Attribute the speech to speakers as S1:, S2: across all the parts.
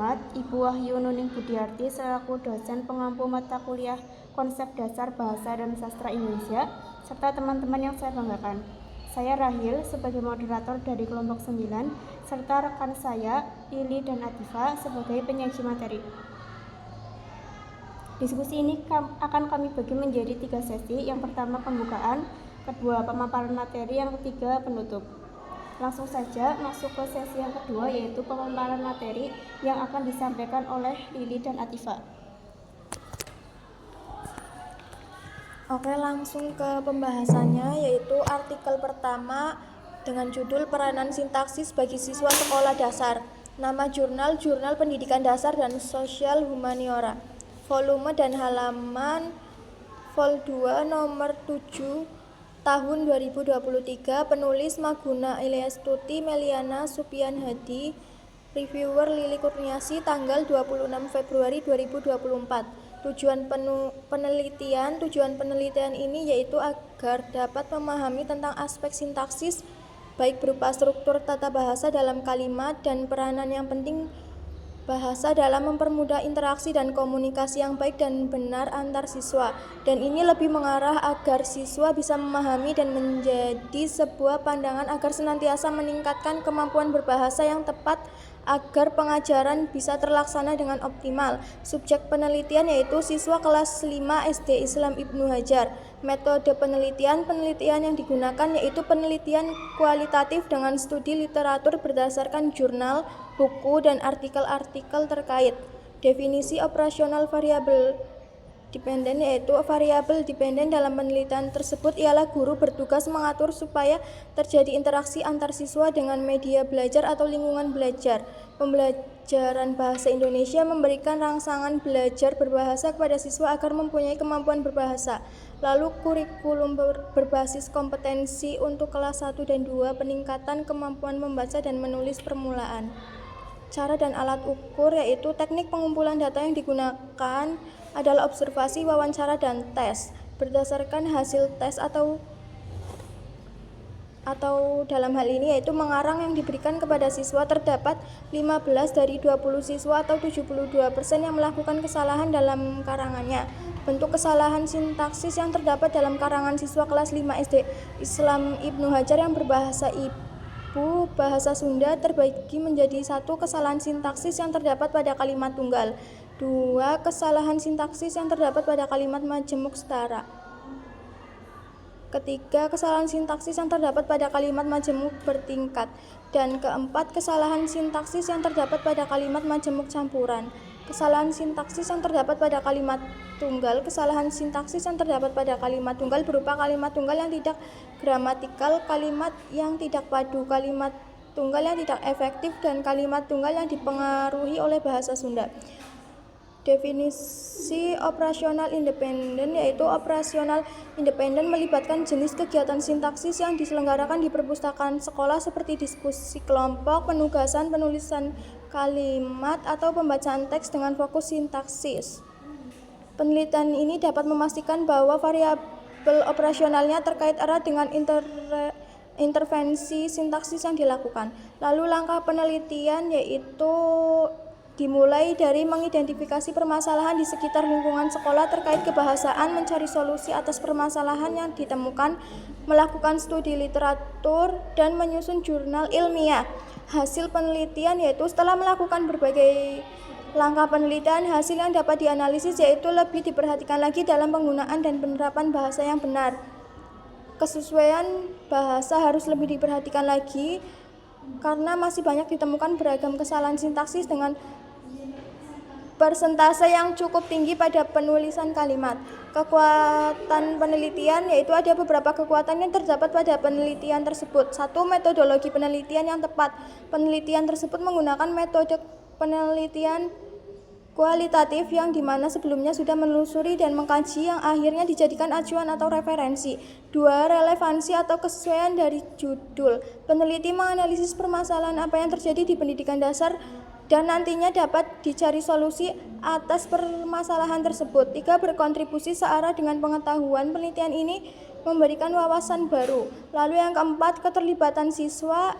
S1: terhormat Ibu Wahyu Nuning Budiarti selaku dosen pengampu mata kuliah Konsep Dasar Bahasa dan Sastra Indonesia, serta teman-teman yang saya banggakan. Saya Rahil sebagai moderator dari kelompok 9, serta rekan saya, Lili dan Atifa sebagai penyaji materi. Diskusi ini akan kami bagi menjadi 3 sesi, yang pertama pembukaan, kedua pemaparan materi, yang ketiga penutup. Langsung saja masuk ke sesi yang kedua, yaitu pemaparan materi yang akan disampaikan oleh Lili dan Atifa.
S2: Oke, langsung ke pembahasannya, yaitu artikel pertama dengan judul Peranan Sintaksis bagi Siswa Sekolah Dasar. Nama jurnal Pendidikan Dasar dan Sosial Humaniora. Volume dan halaman Vol 2 nomor 7 tahun 2023. Penulis Maguna Ilyastuti Meliana Supian Hadi. Reviewer Lili Kurniasi tanggal 26 Februari 2024. Tujuan penelitian ini yaitu agar dapat memahami tentang aspek sintaksis baik berupa struktur tata bahasa dalam kalimat dan peranan yang penting bahasa dalam mempermudah interaksi dan komunikasi yang baik dan benar antar siswa. Dan ini lebih mengarah agar siswa bisa memahami dan menjadi sebuah pandangan agar senantiasa meningkatkan kemampuan berbahasa yang tepat agar pengajaran bisa terlaksana dengan optimal. Subjek penelitian yaitu siswa kelas 5 SD Islam Ibnu Hajar. Metode penelitian yang digunakan yaitu penelitian kualitatif dengan studi literatur berdasarkan jurnal, buku, dan artikel-artikel terkait. Definisi operasional variabel dependen yaitu variabel dependen dalam penelitian tersebut ialah guru bertugas mengatur supaya terjadi interaksi antar siswa dengan media belajar atau lingkungan belajar. Pembelajaran bahasa Indonesia memberikan rangsangan belajar berbahasa kepada siswa agar mempunyai kemampuan berbahasa. Lalu kurikulum berbasis kompetensi untuk kelas 1 dan 2, peningkatan kemampuan membaca dan menulis permulaan. Cara dan alat ukur yaitu teknik pengumpulan data yang digunakan adalah observasi, wawancara, dan tes. Berdasarkan hasil tes atau dalam hal ini yaitu mengarang yang diberikan kepada siswa, terdapat 15 dari 20 siswa atau 72% yang melakukan kesalahan dalam karangannya. Bentuk kesalahan sintaksis yang terdapat dalam karangan siswa kelas 5 SD Islam Ibnu Hajar yang berbahasa ibu bahasa Sunda terbagi menjadi 1. Kesalahan sintaksis yang terdapat pada kalimat tunggal. 2. Kesalahan sintaksis yang terdapat pada kalimat majemuk setara. Ketiga, kesalahan sintaksis yang terdapat pada kalimat majemuk bertingkat. Dan keempat, kesalahan sintaksis yang terdapat pada kalimat majemuk campuran. Kesalahan sintaksis yang terdapat pada kalimat tunggal. Kesalahan sintaksis yang terdapat pada kalimat tunggal berupa kalimat tunggal yang tidak gramatikal, kalimat yang tidak padu, kalimat tunggal yang tidak efektif, dan kalimat tunggal yang dipengaruhi oleh bahasa Sunda. Definisi operasional independen yaitu operasional independen melibatkan jenis kegiatan sintaksis yang diselenggarakan di perpustakaan sekolah seperti diskusi kelompok, penugasan, penulisan kalimat, atau pembacaan teks dengan fokus sintaksis. Penelitian ini dapat memastikan bahwa variabel operasionalnya terkait erat dengan intervensi sintaksis yang dilakukan. Lalu langkah penelitian yaitu dimulai dari mengidentifikasi permasalahan di sekitar lingkungan sekolah terkait kebahasaan, mencari solusi atas permasalahan yang ditemukan, melakukan studi literatur, dan menyusun jurnal ilmiah. Hasil penelitian yaitu setelah melakukan berbagai langkah penelitian, hasil yang dapat dianalisis yaitu lebih diperhatikan lagi dalam penggunaan dan penerapan bahasa yang benar. Kesesuaian bahasa harus lebih diperhatikan lagi karena masih banyak ditemukan beragam kesalahan sintaksis dengan persentase yang cukup tinggi pada penulisan kalimat. Kekuatan penelitian yaitu ada beberapa kekuatan yang terdapat pada penelitian tersebut. 1. Metodologi penelitian yang tepat. Penelitian tersebut menggunakan metode penelitian kualitatif yang dimana sebelumnya sudah menelusuri dan mengkaji yang akhirnya dijadikan acuan atau referensi. 2. Relevansi atau kesesuaian dari judul. Peneliti menganalisis permasalahan apa yang terjadi di pendidikan dasar dan nantinya dapat dicari solusi atas permasalahan tersebut. 3. Berkontribusi searah dengan pengetahuan. Penelitian ini memberikan wawasan baru. Lalu yang keempat, keterlibatan siswa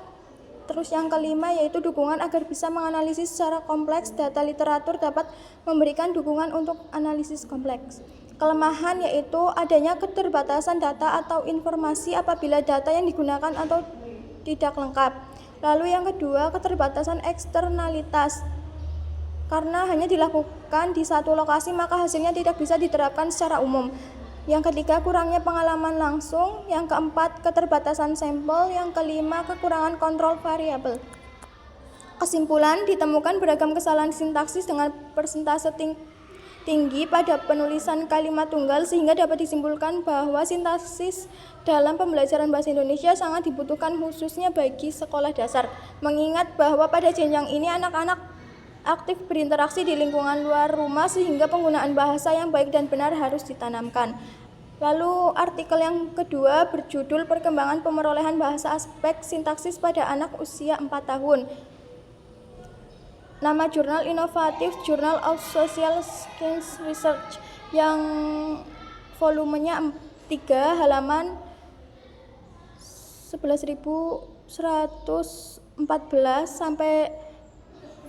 S2: Terus yang kelima yaitu dukungan agar bisa menganalisis secara kompleks data literatur dapat memberikan dukungan untuk analisis kompleks. Kelemahan yaitu adanya keterbatasan data atau informasi apabila data yang digunakan atau tidak lengkap. Lalu yang kedua, keterbatasan eksternalitas. Karena hanya dilakukan di satu lokasi maka hasilnya tidak bisa diterapkan secara umum. Yang ketiga, kurangnya pengalaman langsung. Yang keempat, keterbatasan sampel. Yang kelima, kekurangan kontrol variabel. Kesimpulan, ditemukan beragam kesalahan sintaksis dengan persentase tinggi pada penulisan kalimat tunggal sehingga dapat disimpulkan bahwa sintaksis dalam pembelajaran bahasa Indonesia sangat dibutuhkan khususnya bagi sekolah dasar. Mengingat bahwa pada jenjang ini anak-anak aktif berinteraksi di lingkungan luar rumah sehingga penggunaan bahasa yang baik dan benar harus ditanamkan. Lalu artikel yang kedua berjudul Perkembangan Pemerolehan Bahasa Aspek Sintaksis pada Anak Usia 4 tahun. Nama jurnal inovatif Journal of Social Science Research yang volumenya 3 halaman 11.114 sampai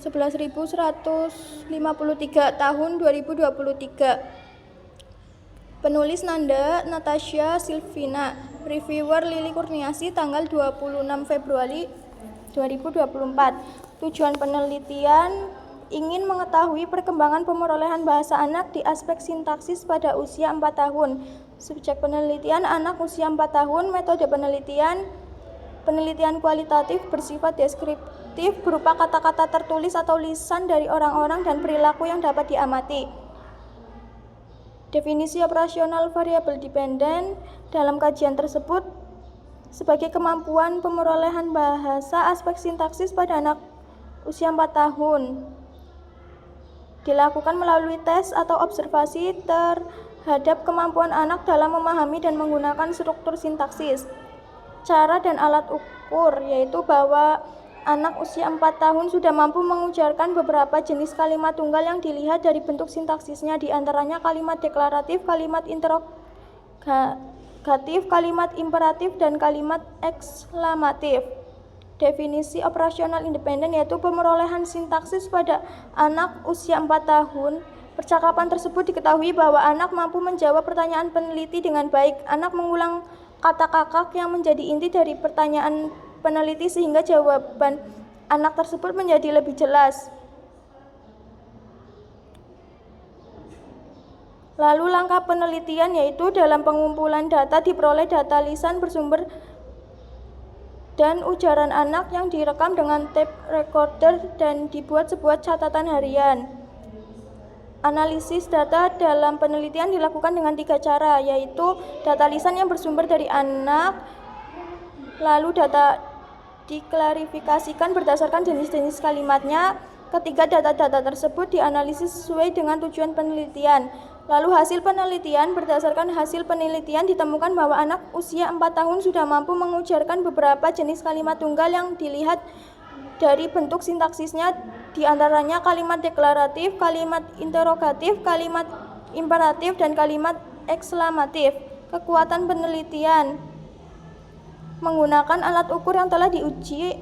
S2: 11.153 tahun 2023. Penulis Nanda Natasha Silvina, reviewer Lili Kurniasi, tanggal 26 Februari 2024. Tujuan penelitian ingin mengetahui perkembangan pemerolehan bahasa anak di aspek sintaksis pada usia 4 tahun. Subjek penelitian anak usia 4 tahun, metode penelitian kualitatif bersifat deskriptif berupa kata-kata tertulis atau lisan dari orang-orang dan perilaku yang dapat diamati. Definisi operasional variabel dependen dalam kajian tersebut sebagai kemampuan pemerolehan bahasa aspek sintaksis pada anak usia 4 tahun. Dilakukan melalui tes atau observasi terhadap kemampuan anak dalam memahami dan menggunakan struktur sintaksis. Cara dan alat ukur yaitu bahwa anak usia 4 tahun sudah mampu mengujarkan beberapa jenis kalimat tunggal yang dilihat dari bentuk sintaksisnya, di antaranya kalimat deklaratif, kalimat interrogatif, kalimat imperatif, dan kalimat ekslamatif. Definisi operasional independen yaitu pemerolehan sintaksis pada anak usia 4 tahun. Percakapan tersebut diketahui bahwa anak mampu menjawab pertanyaan peneliti dengan baik. Anak mengulang kata kakak yang menjadi inti dari pertanyaan peneliti sehingga jawaban anak tersebut menjadi lebih jelas. Lalu langkah penelitian yaitu dalam pengumpulan data diperoleh data lisan bersumber dan ujaran anak yang direkam dengan tape recorder dan dibuat sebuah catatan harian. Analisis data dalam penelitian dilakukan dengan 3 cara, yaitu data lisan yang bersumber dari anak, lalu data diklarifikasikan berdasarkan jenis-jenis kalimatnya. Ketiga, data-data tersebut dianalisis sesuai dengan tujuan penelitian. Lalu hasil penelitian, berdasarkan hasil penelitian ditemukan bahwa anak usia 4 tahun sudah mampu mengujarkan beberapa jenis kalimat tunggal yang dilihat dari bentuk sintaksisnya, di antaranya kalimat deklaratif, kalimat interrogatif, kalimat imperatif, dan kalimat ekslamatif. Kekuatan penelitian menggunakan alat ukur yang telah diuji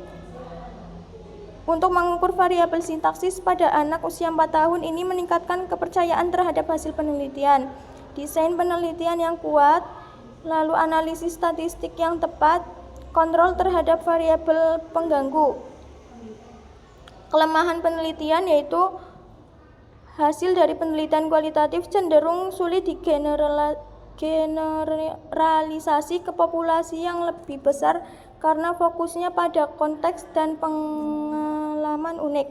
S2: untuk mengukur variabel sintaksis pada anak usia 4 tahun ini meningkatkan kepercayaan terhadap hasil penelitian. Desain penelitian yang kuat, lalu analisis statistik yang tepat, kontrol terhadap variabel pengganggu. Kelemahan penelitian yaitu hasil dari penelitian kualitatif cenderung sulit generalisasi ke populasi yang lebih besar karena fokusnya pada konteks dan pengalaman unik.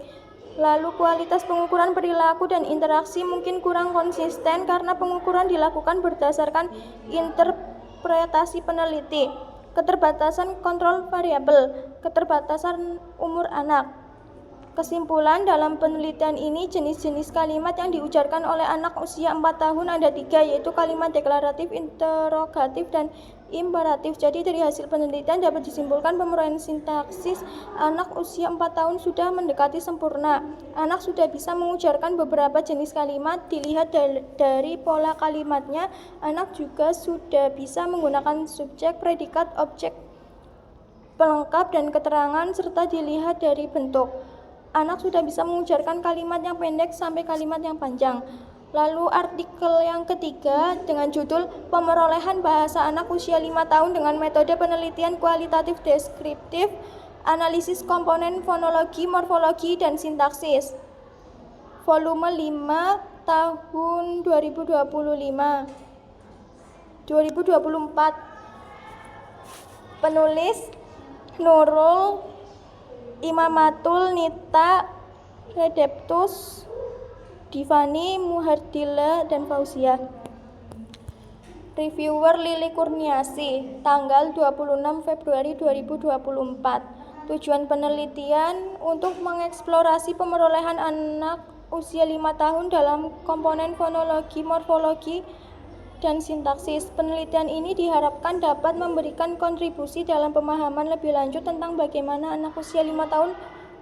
S2: Lalu kualitas pengukuran perilaku dan interaksi mungkin kurang konsisten karena pengukuran dilakukan berdasarkan interpretasi peneliti. Keterbatasan kontrol variabel, keterbatasan umur anak. Kesimpulan, dalam penelitian ini jenis-jenis kalimat yang diujarkan oleh anak usia 4 tahun ada 3, yaitu kalimat deklaratif, interrogatif, dan imperatif. Jadi dari hasil penelitian dapat disimpulkan pemerolehan sintaksis anak usia 4 tahun sudah mendekati sempurna. Anak sudah bisa mengujarkan beberapa jenis kalimat, dilihat dari pola kalimatnya. Anak juga sudah bisa menggunakan subjek, predikat, objek, pelengkap dan keterangan serta dilihat dari bentuk. Anak sudah bisa mengucapkan kalimat yang pendek sampai kalimat yang panjang. Lalu artikel yang ketiga dengan judul Pemerolehan Bahasa Anak Usia 5 tahun dengan Metode Penelitian Kualitatif Deskriptif, Analisis Komponen Fonologi, Morfologi, dan Sintaksis. Volume 5 tahun 2024. Penulis Nurul Imamatul Nita Redeptus Divani Muhardila dan Fauzia. Reviewer Lili Kurniasi, tanggal 26 Februari 2024. Tujuan penelitian untuk mengeksplorasi pemerolehan anak usia 5 tahun dalam komponen fonologi, morfologi, dan sintaksis. Penelitian ini diharapkan dapat memberikan kontribusi dalam pemahaman lebih lanjut tentang bagaimana anak usia 5 tahun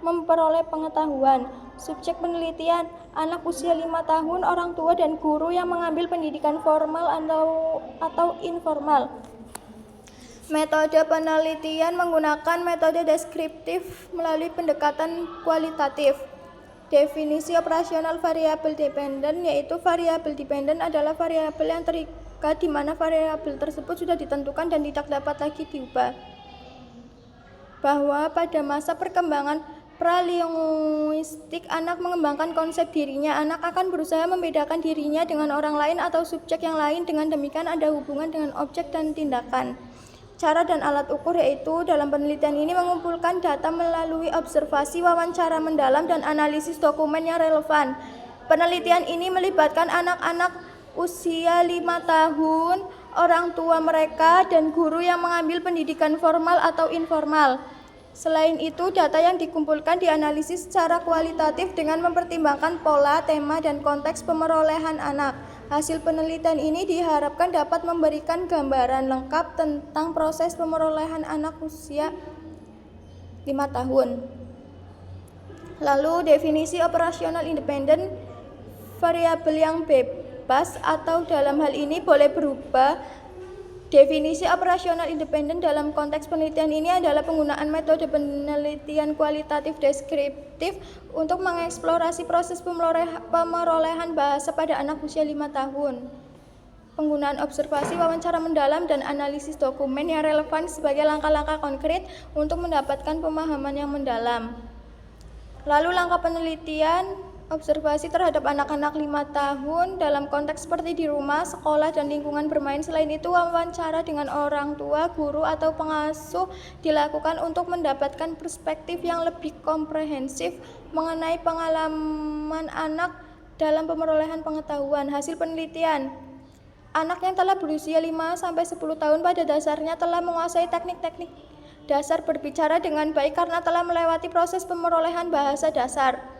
S2: memperoleh pengetahuan. Subjek penelitian, anak usia 5 tahun, orang tua dan guru yang mengambil pendidikan formal atau informal. Metode penelitian menggunakan metode deskriptif melalui pendekatan kualitatif. Definisi operasional variabel dependen, yaitu variabel dependen adalah variabel yang terikat di mana variabel tersebut sudah ditentukan dan tidak dapat lagi diubah. Bahwa pada masa perkembangan pralinguistik anak mengembangkan konsep dirinya, anak akan berusaha membedakan dirinya dengan orang lain atau subjek yang lain, dengan demikian ada hubungan dengan objek dan tindakan. Cara dan alat ukur yaitu dalam penelitian ini mengumpulkan data melalui observasi, wawancara mendalam, dan analisis dokumen yang relevan. Penelitian ini melibatkan anak-anak usia 5 tahun, orang tua mereka, dan guru yang mengambil pendidikan formal atau informal. Selain itu, data yang dikumpulkan dianalisis secara kualitatif dengan mempertimbangkan pola, tema, dan konteks pemerolehan anak. Hasil penelitian ini diharapkan dapat memberikan gambaran lengkap tentang proses pemerolehan anak usia 5 tahun. Lalu, definisi operasional independen, variabel yang bebas atau dalam hal ini boleh berubah. Definisi operasional independen dalam konteks penelitian ini adalah penggunaan metode penelitian kualitatif deskriptif untuk mengeksplorasi proses pemerolehan bahasa pada anak usia 5 tahun. Penggunaan observasi, wawancara mendalam, dan analisis dokumen yang relevan sebagai langkah-langkah konkret untuk mendapatkan pemahaman yang mendalam. Lalu langkah penelitian observasi terhadap anak-anak 5 tahun dalam konteks seperti di rumah, sekolah, dan lingkungan bermain. Selain itu, wawancara dengan orang tua, guru, atau pengasuh dilakukan untuk mendapatkan perspektif yang lebih komprehensif mengenai pengalaman anak dalam pemerolehan pengetahuan. Hasil penelitian, anak yang telah berusia 5-10 tahun pada dasarnya telah menguasai teknik-teknik dasar berbicara dengan baik karena telah melewati proses pemerolehan bahasa dasar.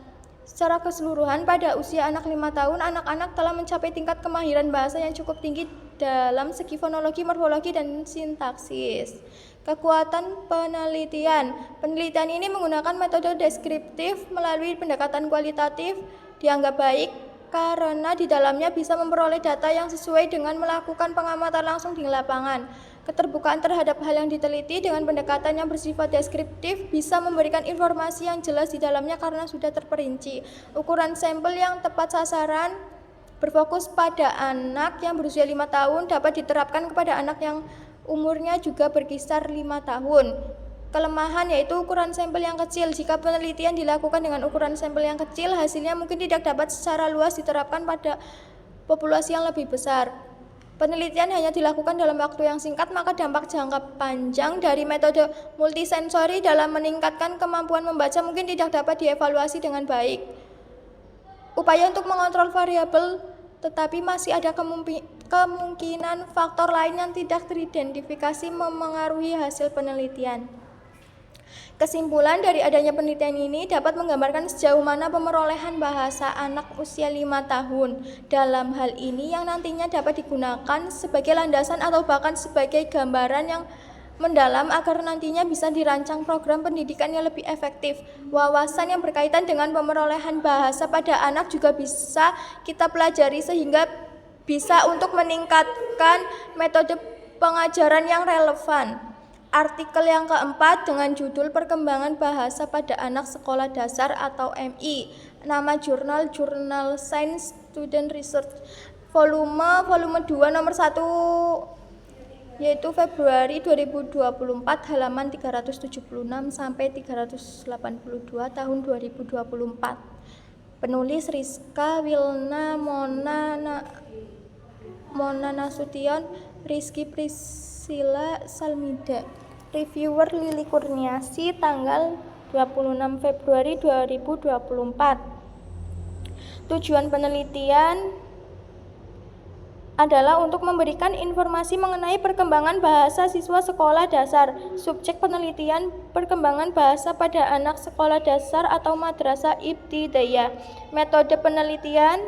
S2: Secara keseluruhan, pada usia anak 5 tahun, anak-anak telah mencapai tingkat kemahiran bahasa yang cukup tinggi dalam segi fonologi, morfologi, dan sintaksis. Kekuatan penelitian. Penelitian ini menggunakan metode deskriptif melalui pendekatan kualitatif, dianggap baik karena di dalamnya bisa memperoleh data yang sesuai dengan melakukan pengamatan langsung di lapangan. Keterbukaan terhadap hal yang diteliti dengan pendekatan yang bersifat deskriptif bisa memberikan informasi yang jelas di dalamnya karena sudah terperinci. Ukuran sampel yang tepat sasaran berfokus pada anak yang berusia 5 tahun dapat diterapkan kepada anak yang umurnya juga berkisar 5 tahun. Kelemahan yaitu ukuran sampel yang kecil. Jika penelitian dilakukan dengan ukuran sampel yang kecil, hasilnya mungkin tidak dapat secara luas diterapkan pada populasi yang lebih besar. Penelitian hanya dilakukan dalam waktu yang singkat, maka dampak jangka panjang dari metode multisensori dalam meningkatkan kemampuan membaca mungkin tidak dapat dievaluasi dengan baik. Upaya untuk mengontrol variabel, tetapi masih ada kemungkinan faktor lain yang tidak teridentifikasi memengaruhi hasil penelitian. Kesimpulan dari adanya penelitian ini dapat menggambarkan sejauh mana pemerolehan bahasa anak usia 5 tahun dalam hal ini yang nantinya dapat digunakan sebagai landasan atau bahkan sebagai gambaran yang mendalam agar nantinya bisa dirancang program pendidikan yang lebih efektif. Wawasan yang berkaitan dengan pemerolehan bahasa pada anak juga bisa kita pelajari sehingga bisa untuk meningkatkan metode pengajaran yang relevan. Artikel yang keempat dengan judul Perkembangan Bahasa pada Anak Sekolah Dasar atau MI. Nama jurnal Science Student Research. Volume 2 nomor 1 yaitu Februari 2024 halaman 376 sampai 382 tahun 2024. Penulis Rizka Wilna Mona Nasution, Rizky Priscilla Salmida. Reviewer Lili Kurniasi, tanggal 26 Februari 2024. Tujuan penelitian adalah untuk memberikan informasi mengenai perkembangan bahasa siswa sekolah dasar. Subjek penelitian perkembangan bahasa pada anak sekolah dasar atau madrasah ibtidaiyah. Metode penelitian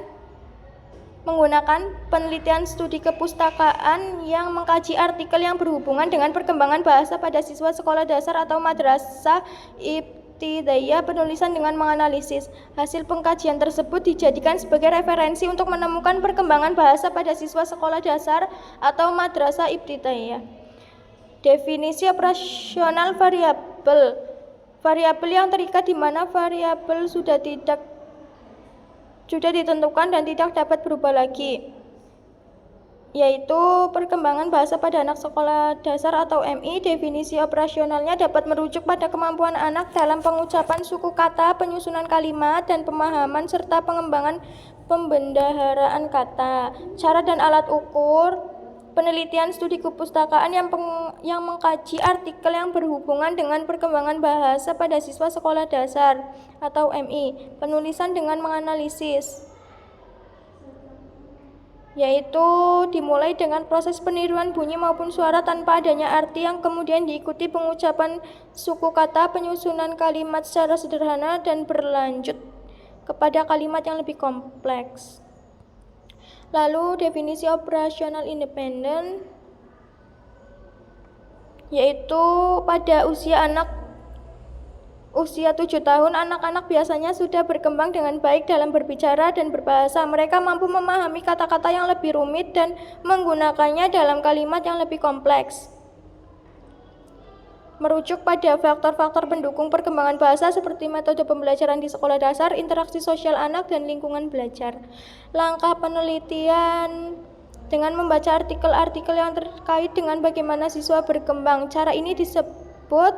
S2: menggunakan penelitian studi kepustakaan yang mengkaji artikel yang berhubungan dengan perkembangan bahasa pada siswa sekolah dasar atau madrasah ibtidaiyah, penulisan dengan menganalisis. Hasil pengkajian tersebut dijadikan sebagai referensi untuk menemukan perkembangan bahasa pada siswa sekolah dasar atau madrasah ibtidaiyah. Definisi operasional variabel. Variabel yang terikat di mana variabel sudah ditentukan dan tidak dapat berubah lagi, yaitu perkembangan bahasa pada anak sekolah dasar atau MI. Definisi operasionalnya dapat merujuk pada kemampuan anak dalam pengucapan suku kata, penyusunan kalimat, dan pemahaman serta pengembangan pembendaharaan kata. Cara dan alat ukur penelitian studi kepustakaan yang mengkaji artikel yang berhubungan dengan perkembangan bahasa pada siswa sekolah dasar atau MI. Penulisan dengan menganalisis, yaitu dimulai dengan proses peniruan bunyi maupun suara tanpa adanya arti yang kemudian diikuti pengucapan suku kata, penyusunan kalimat secara sederhana, dan berlanjut kepada kalimat yang lebih kompleks. Lalu definisi operasional independen, yaitu pada usia 7 tahun, anak-anak biasanya sudah berkembang dengan baik dalam berbicara dan berbahasa. Mereka mampu memahami kata-kata yang lebih rumit dan menggunakannya dalam kalimat yang lebih kompleks. Merujuk pada faktor-faktor pendukung perkembangan bahasa seperti metode pembelajaran di sekolah dasar, interaksi sosial anak, dan lingkungan belajar. Langkah penelitian dengan membaca artikel-artikel yang terkait dengan bagaimana siswa berkembang. Cara ini disebut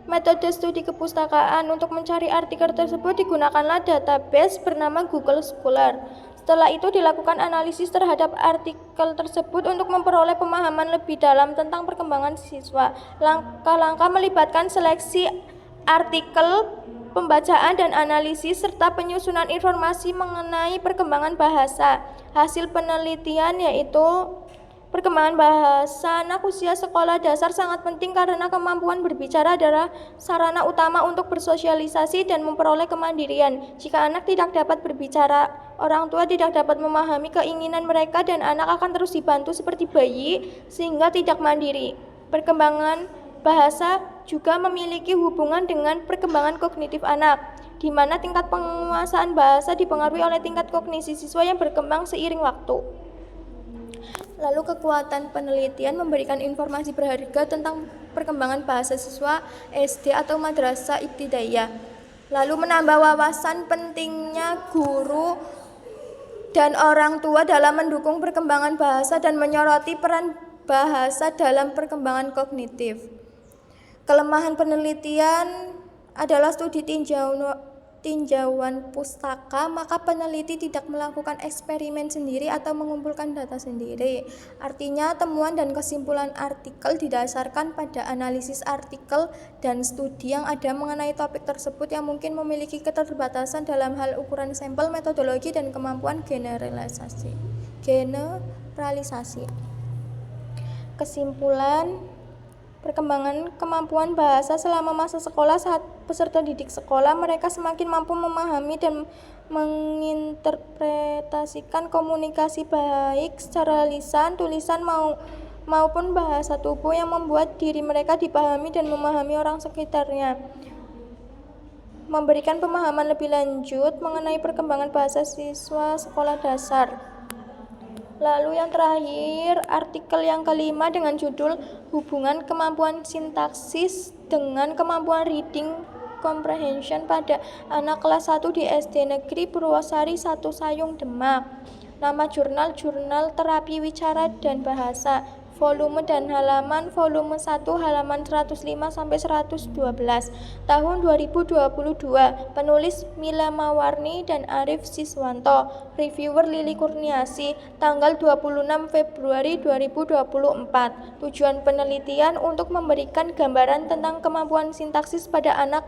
S2: metode studi kepustakaan. Untuk mencari artikel tersebut digunakanlah database bernama Google Scholar. Setelah itu dilakukan analisis terhadap artikel tersebut untuk memperoleh pemahaman lebih dalam tentang perkembangan siswa. Langkah-langkah melibatkan seleksi artikel, pembacaan dan analisis, serta penyusunan informasi mengenai perkembangan bahasa. Hasil penelitian yaitu perkembangan bahasa anak usia sekolah dasar sangat penting karena kemampuan berbicara adalah sarana utama untuk bersosialisasi dan memperoleh kemandirian. Jika anak tidak dapat berbicara, orang tua tidak dapat memahami keinginan mereka dan anak akan terus dibantu seperti bayi sehingga tidak mandiri. Perkembangan bahasa juga memiliki hubungan dengan perkembangan kognitif anak, di mana tingkat penguasaan bahasa dipengaruhi oleh tingkat kognisi siswa yang berkembang seiring waktu. Lalu kekuatan penelitian memberikan informasi berharga tentang perkembangan bahasa siswa SD atau madrasah ibtidaiyah. Lalu menambah wawasan pentingnya guru dan orang tua dalam mendukung perkembangan bahasa dan menyoroti peran bahasa dalam perkembangan kognitif. Kelemahan penelitian adalah studi tinjauan pustaka, maka peneliti tidak melakukan eksperimen sendiri atau mengumpulkan data sendiri. Artinya, temuan dan kesimpulan artikel didasarkan pada analisis artikel dan studi yang ada mengenai topik tersebut yang mungkin memiliki keterbatasan dalam hal ukuran sampel, metodologi, dan kemampuan generalisasi. Kesimpulan: perkembangan kemampuan bahasa selama masa sekolah. Saat peserta didik sekolah, mereka semakin mampu memahami dan menginterpretasikan komunikasi baik secara lisan, tulisan maupun bahasa tubuh yang membuat diri mereka dipahami dan memahami orang sekitarnya. Memberikan pemahaman lebih lanjut mengenai perkembangan bahasa siswa sekolah dasar. Lalu yang terakhir, artikel yang kelima dengan judul Hubungan Kemampuan Sintaksis dengan Kemampuan Reading Comprehension pada anak kelas 1 di SD Negeri Purwosari 1 Sayung Demak. Nama jurnal, Jurnal Terapi Wicara dan Bahasa. Volume dan halaman, volume 1 halaman 105 sampai 112. Tahun 2022. Penulis Mila Mawarni dan Arif Siswanto. Reviewer Lili Kurniasi. Tanggal 26 Februari 2024. Tujuan penelitian untuk memberikan gambaran tentang kemampuan sintaksis pada anak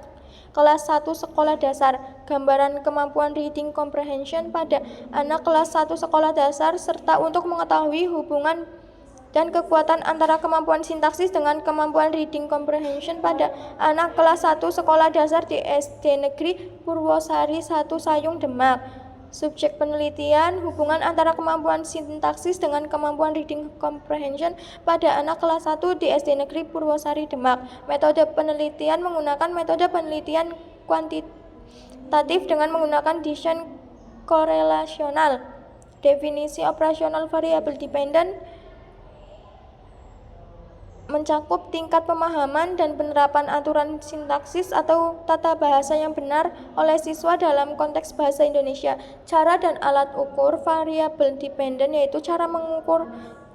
S2: kelas 1 sekolah dasar, gambaran kemampuan reading comprehension pada anak kelas 1 sekolah dasar, serta untuk mengetahui hubungan dan kekuatan antara kemampuan sintaksis dengan kemampuan reading comprehension pada anak kelas 1 sekolah dasar di SD Negeri Purwosari 1 Sayung Demak. Subjek penelitian, hubungan antara kemampuan sintaksis dengan kemampuan reading comprehension pada anak kelas 1 di SD Negeri Purwosari Demak. Metode penelitian menggunakan metode penelitian kuantitatif dengan menggunakan desain korelasional. Definisi operasional variabel dependent mencakup tingkat pemahaman dan penerapan aturan sintaksis atau tata bahasa yang benar oleh siswa dalam konteks bahasa Indonesia. Cara dan alat ukur variabel dependent, yaitu cara mengukur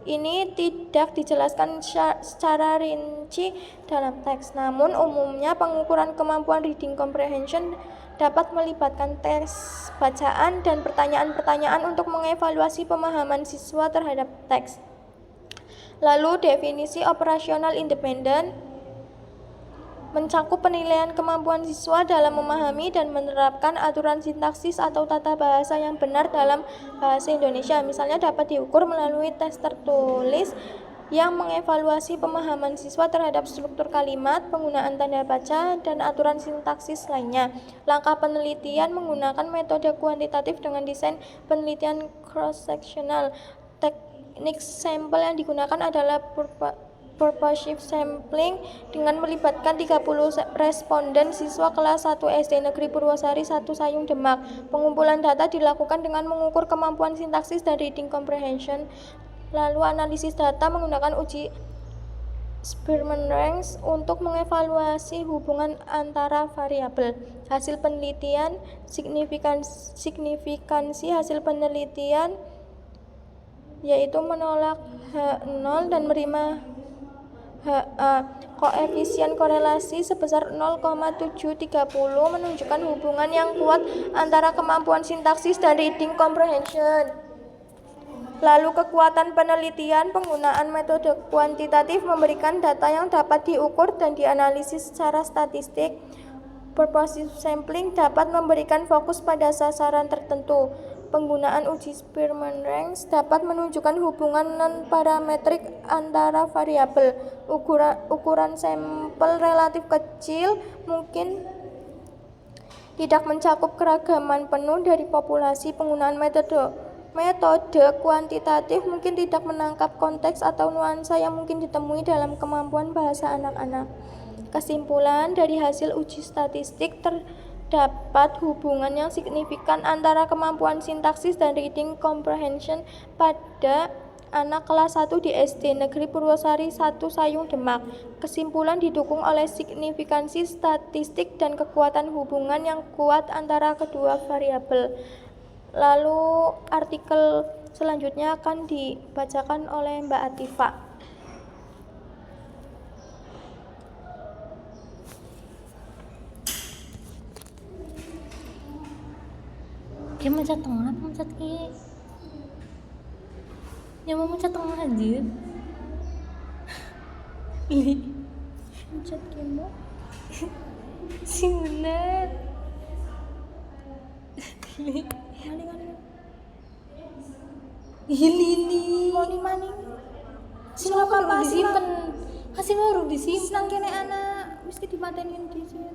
S2: ini tidak dijelaskan secara rinci dalam teks. Namun umumnya pengukuran kemampuan reading comprehension dapat melibatkan tes bacaan dan pertanyaan-pertanyaan untuk mengevaluasi pemahaman siswa terhadap teks. Lalu definisi operasional independen mencakup penilaian kemampuan siswa dalam memahami dan menerapkan aturan sintaksis atau tata bahasa yang benar dalam bahasa Indonesia. Misalnya dapat diukur melalui tes tertulis yang mengevaluasi pemahaman siswa terhadap struktur kalimat, penggunaan tanda baca, dan aturan sintaksis lainnya. Langkah penelitian menggunakan metode kuantitatif dengan desain penelitian cross-sectional. Teknik sampel yang digunakan adalah purposive sampling dengan melibatkan 30 responden siswa kelas 1 SD Negeri Purwosari 1 Sayung Demak. Pengumpulan data dilakukan dengan mengukur kemampuan sintaksis dan reading comprehension. Lalu analisis data menggunakan uji Spearman-Ranks untuk mengevaluasi hubungan antara variabel. Hasil penelitian, signifikansi hasil penelitian yaitu menolak H0 dan menerima HA. Koefisien korelasi sebesar 0,730 menunjukkan hubungan yang kuat antara kemampuan sintaksis dan reading comprehension. Lalu kekuatan penelitian, penggunaan metode kuantitatif memberikan data yang dapat diukur dan dianalisis secara statistik. Purposive sampling dapat memberikan fokus pada sasaran tertentu. Penggunaan uji Spearman-Ranks dapat menunjukkan hubungan non-parametrik antara variabel. Ukuran sampel relatif kecil mungkin tidak mencakup keragaman penuh dari populasi. Penggunaan metode kuantitatif mungkin tidak menangkap konteks atau nuansa yang mungkin ditemui dalam kemampuan bahasa anak-anak. Kesimpulan dari hasil uji statistik terdapat hubungan yang signifikan antara kemampuan sintaksis dan reading comprehension pada anak kelas 1 di SD Negeri Purwosari 1 Sayung Demak. Kesimpulan didukung oleh signifikansi statistik dan kekuatan hubungan yang kuat antara kedua variabel. Lalu artikel selanjutnya akan dibacakan oleh Mbak Atifa.
S3: Dia mencet tengah, mencet kiri. Ya mau mencet tengah aja. Li, mencet kiri. Si bener. Li,
S2: Ini maning.
S3: sing apa disimpen? Kasih baru disimpen.
S2: Senang kene anak mesti dimatenin di sini.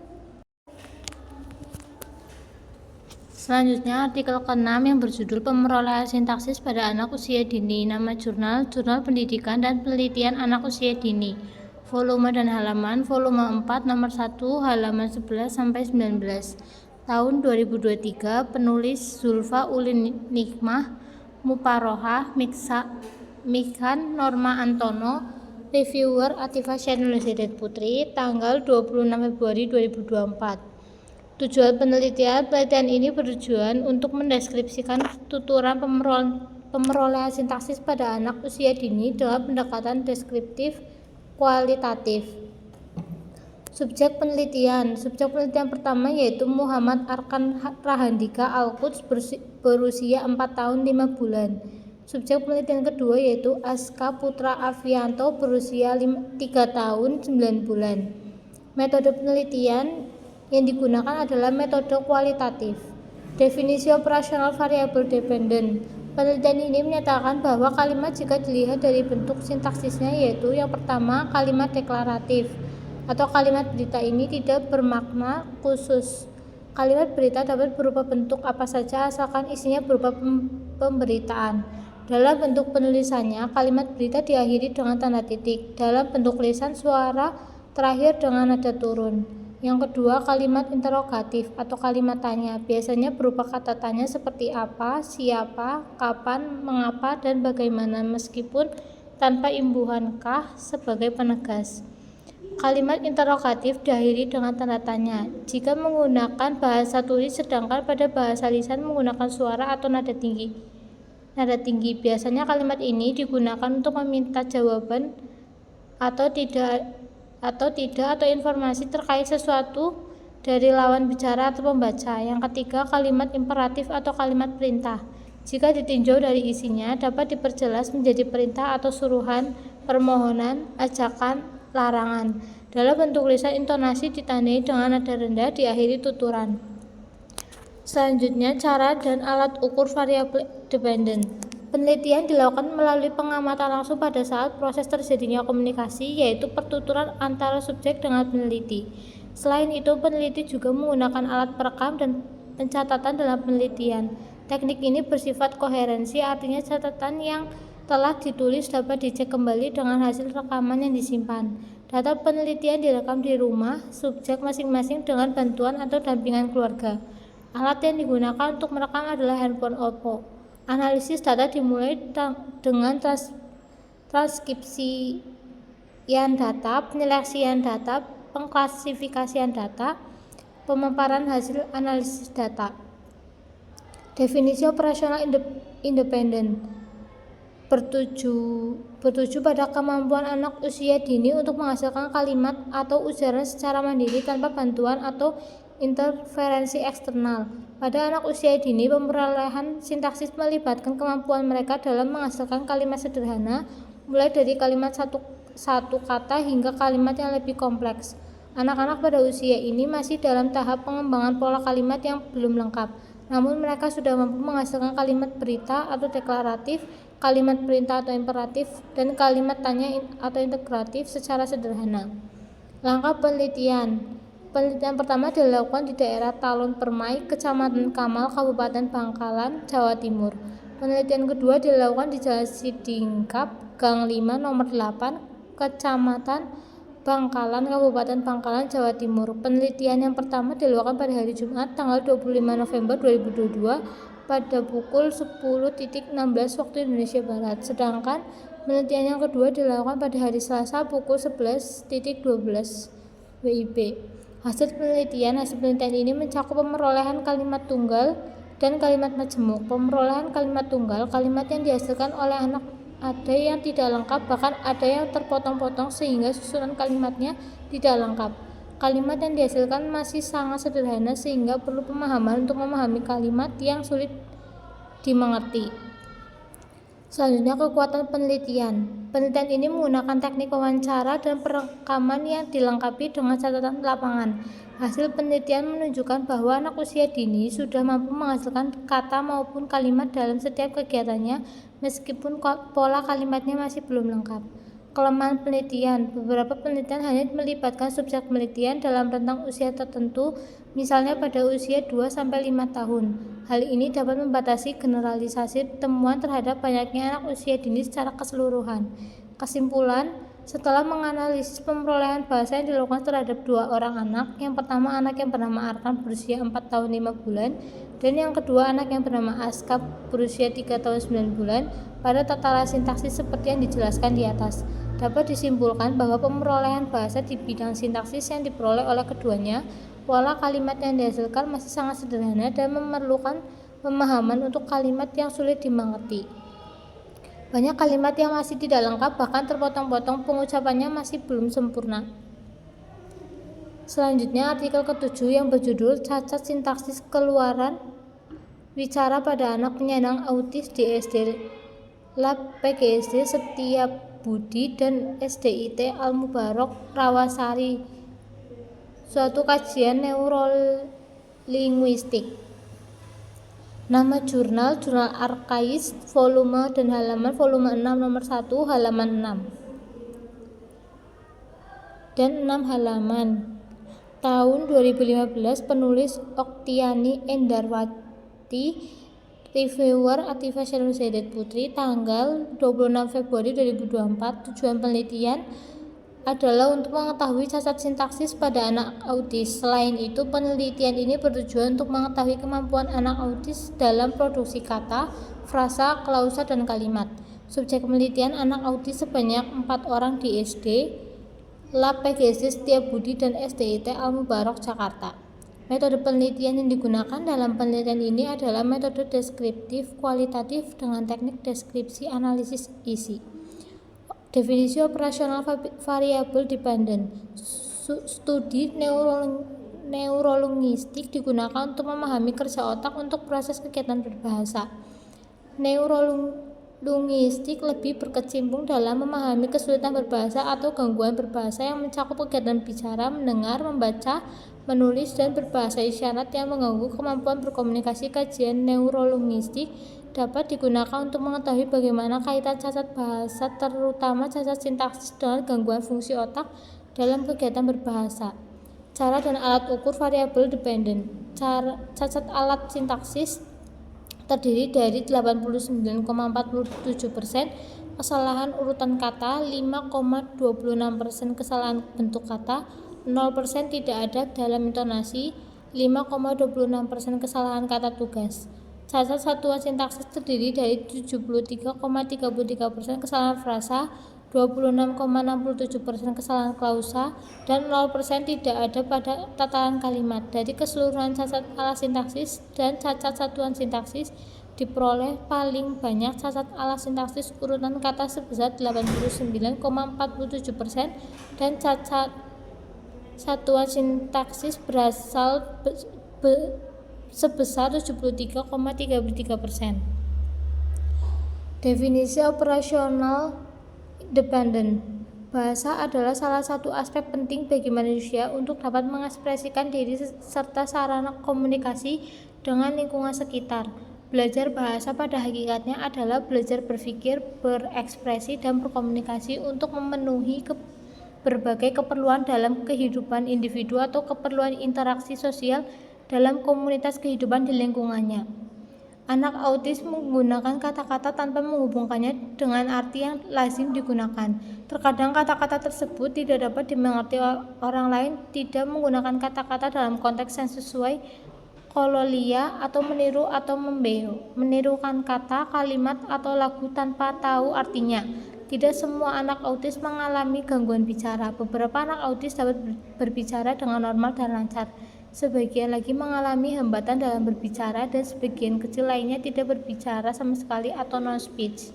S3: Selanjutnya artikel ke-6 yang berjudul Pemerolehan Sintaksis pada Anak Usia Dini. Nama jurnal, Jurnal Pendidikan dan Penelitian Anak Usia Dini. Volume dan halaman, volume 4 nomor 1 halaman 11 sampai 19. Tahun 2023. Penulis Zulfa Ulin Nikmah. Muparohah, Mikhan, Norma Antono, Reviewer Atifah Shainul Hidayat Putri, tanggal 26 Februari 2024. Tujuan penelitian ini bertujuan untuk mendeskripsikan tuturan pemerolehan sintaksis pada anak usia dini dengan pendekatan deskriptif kualitatif. Subjek penelitian pertama yaitu Muhammad Arkan Rahandika Al-Quds berusia 4 tahun 5 bulan. Subjek penelitian kedua yaitu Aska Putra Avianto berusia 3 tahun 9 bulan. Metode penelitian yang digunakan adalah metode kualitatif. Definisi operasional variabel dependent. Penelitian ini menyatakan bahwa kalimat jika dilihat dari bentuk sintaksisnya yaitu yang pertama kalimat deklaratif atau kalimat berita ini tidak bermakna khusus. Kalimat berita dapat berupa bentuk apa saja asalkan isinya berupa pemberitaan. Dalam bentuk penulisannya, kalimat berita diakhiri dengan tanda titik. Dalam bentuk lisan, suara terakhir dengan nada turun. Yang kedua, kalimat interrogatif atau kalimat tanya. Biasanya berupa kata tanya seperti apa, siapa, kapan, mengapa, dan bagaimana meskipun tanpa imbuhan kah sebagai penegas. Kalimat interrogatif diakhiri dengan tanda tanya jika menggunakan bahasa tulis, sedangkan pada bahasa lisan menggunakan suara atau nada tinggi. Biasanya kalimat ini digunakan untuk meminta jawaban atau tidak atau informasi terkait sesuatu dari lawan bicara atau pembaca. Yang ketiga, kalimat imperatif atau kalimat perintah. Jika ditinjau dari isinya dapat diperjelas menjadi perintah atau suruhan, permohonan, ajakan, larangan. Dalam bentuk lisan, intonasi ditandai dengan nada rendah diakhiri tuturan. Selanjutnya, cara dan alat ukur variabel dependent. Penelitian dilakukan melalui pengamatan langsung pada saat proses terjadinya komunikasi, yaitu pertuturan antara subjek dengan peneliti. Selain itu, peneliti juga menggunakan alat perekam dan pencatatan dalam penelitian. Teknik ini bersifat koherensi, artinya catatan yang telah ditulis dapat dicek kembali dengan hasil rekaman yang disimpan. Data penelitian direkam di rumah subjek masing-masing dengan bantuan atau dampingan keluarga. Alat yang digunakan untuk merekam adalah handphone Oppo. Analisis data dimulai dengan transkripsian data, penyeleksian data, pengklasifikasian data, pemaparan hasil analisis data. Definisi operasional independen bertuju pada kemampuan anak usia dini untuk menghasilkan kalimat atau ujaran secara mandiri tanpa bantuan atau interferensi eksternal. Pada anak usia dini, pemerolehan sintaksis melibatkan kemampuan mereka dalam menghasilkan kalimat sederhana, mulai dari kalimat satu kata hingga kalimat yang lebih kompleks. Anak-anak pada usia ini masih dalam tahap pengembangan pola kalimat yang belum lengkap, namun mereka sudah mampu menghasilkan kalimat berita atau deklaratif, kalimat perintah atau imperatif, dan kalimat tanya atau integratif secara sederhana. Langkah penelitian. Penelitian pertama dilakukan di daerah Talun Permai, Kecamatan Kamal, Kabupaten Bangkalan, Jawa Timur. Penelitian kedua dilakukan di Jalan Sidingkap, Gang 5, Nomor 8, Kecamatan Bangkalan, Kabupaten Bangkalan, Jawa Timur. Penelitian yang pertama dilakukan pada hari Jumat, tanggal 25 November 2022 pada pukul 10.16 waktu Indonesia Barat. Sedangkan penelitian yang kedua dilakukan pada hari Selasa pukul 11.12 WIB. Hasil penelitian ini mencakup pemerolehan kalimat tunggal dan kalimat majemuk. Pemerolehan kalimat tunggal, kalimat yang dihasilkan oleh anak ada yang tidak lengkap, bahkan ada yang terpotong-potong sehingga susunan kalimatnya tidak lengkap. Kalimat yang dihasilkan masih sangat sederhana sehingga perlu pemahaman untuk memahami kalimat yang sulit dimengerti. Selanjutnya, kekuatan penelitian. Penelitian ini menggunakan teknik wawancara dan perekaman yang dilengkapi dengan catatan lapangan. Hasil penelitian menunjukkan bahwa anak usia dini sudah mampu menghasilkan kata maupun kalimat dalam setiap kegiatannya meskipun pola kalimatnya masih belum lengkap. Kelemahan penelitian. Beberapa penelitian hanya melibatkan subjek penelitian dalam rentang usia tertentu, misalnya pada usia 2-5 tahun. Hal ini dapat membatasi generalisasi temuan terhadap banyaknya anak usia dini secara keseluruhan. Kesimpulan, setelah menganalisis pemerolehan bahasa yang dilakukan terhadap 2 orang anak, yang pertama anak yang bernama Arkan berusia 4 tahun 5 bulan, Dan yang kedua, anak yang bernama Aska berusia 3 tahun 9 bulan pada tataran sintaksis seperti yang dijelaskan di atas. Dapat disimpulkan bahwa pemerolehan bahasa di bidang sintaksis yang diperoleh oleh keduanya, pola kalimat yang dihasilkan masih sangat sederhana dan memerlukan pemahaman untuk kalimat yang sulit dimengerti. Banyak kalimat yang masih tidak lengkap, bahkan terpotong-potong, pengucapannya masih belum sempurna. Selanjutnya, artikel ke-7 yang berjudul Cacat Sintaksis Keluaran Bicara pada Anak Penyandang Autis di SD Lab PGSD Setiabudi dan SDIT Al-Mubarok Rawasari, suatu kajian neurolinguistik. Nama jurnal, Jurnal Arkais, volume dan halaman, volume 6 nomor 1, halaman 6 dan 6 halaman. Tahun 2015, penulis Oktiani Endarwati, reviewer Artificial Intelligence Putri, tanggal 26 Februari 2024. Tujuan penelitian adalah untuk mengetahui cacat sintaksis pada anak autis. Selain itu, penelitian ini bertujuan untuk mengetahui kemampuan anak autis dalam produksi kata, frasa, klausa, dan kalimat. Subjek penelitian anak autis sebanyak 4 orang di SD Lab PGSD Setiabudi dan SDIT Al-Mubarok Jakarta. Metode penelitian yang digunakan dalam penelitian ini adalah metode deskriptif kualitatif dengan teknik deskripsi analisis isi. Definisi operasional variabel dependent. Studi neurolinguistik digunakan untuk memahami kerja otak untuk proses kegiatan berbahasa. Neurolinguistik lebih berkecimpung dalam memahami kesulitan berbahasa atau gangguan berbahasa yang mencakup kegiatan bicara, mendengar, membaca, menulis, dan berbahasa isyarat yang mengganggu kemampuan berkomunikasi. Kajian neurolinguistik dapat digunakan untuk mengetahui bagaimana kaitan cacat bahasa, terutama cacat sintaksis, dengan gangguan fungsi otak dalam kegiatan berbahasa. Cara dan alat ukur variabel dependent. Cacat alat sintaksis terdiri dari 89,47%, kesalahan urutan kata, 5,26% kesalahan bentuk kata, 0% tidak ada dalam intonasi, 5,26% kesalahan kata tugas. Cacat satuan sintaksis terdiri dari 73,33% kesalahan frasa, 26,67% kesalahan klausa, dan 0% tidak ada pada tataran kalimat. Dari keseluruhan cacat alat sintaksis dan cacat satuan sintaksis, diperoleh paling banyak cacat alat sintaksis urutan kata sebesar 89,47% dan cacat satuan sintaksis berasal sebesar 73,33%. Definisi operasional dependent. Bahasa adalah salah satu aspek penting bagi manusia untuk dapat mengekspresikan diri serta sarana komunikasi dengan lingkungan sekitar. Belajar bahasa pada hakikatnya adalah belajar berpikir, berekspresi, dan berkomunikasi untuk memenuhi berbagai keperluan dalam kehidupan individu atau keperluan interaksi sosial dalam komunitas kehidupan di lingkungannya. Anak autis menggunakan kata-kata tanpa menghubungkannya dengan arti yang lazim digunakan. Terkadang kata-kata tersebut tidak dapat dimengerti orang lain, tidak menggunakan kata-kata dalam konteks yang sesuai, kololia, atau meniru atau menirukan kata, kalimat, atau lagu tanpa tahu artinya. Tidak semua anak autis mengalami gangguan bicara. Beberapa anak autis dapat berbicara dengan normal dan lancar. Sebagian lagi mengalami hambatan dalam berbicara, dan sebagian kecil lainnya tidak berbicara sama sekali atau non-speech.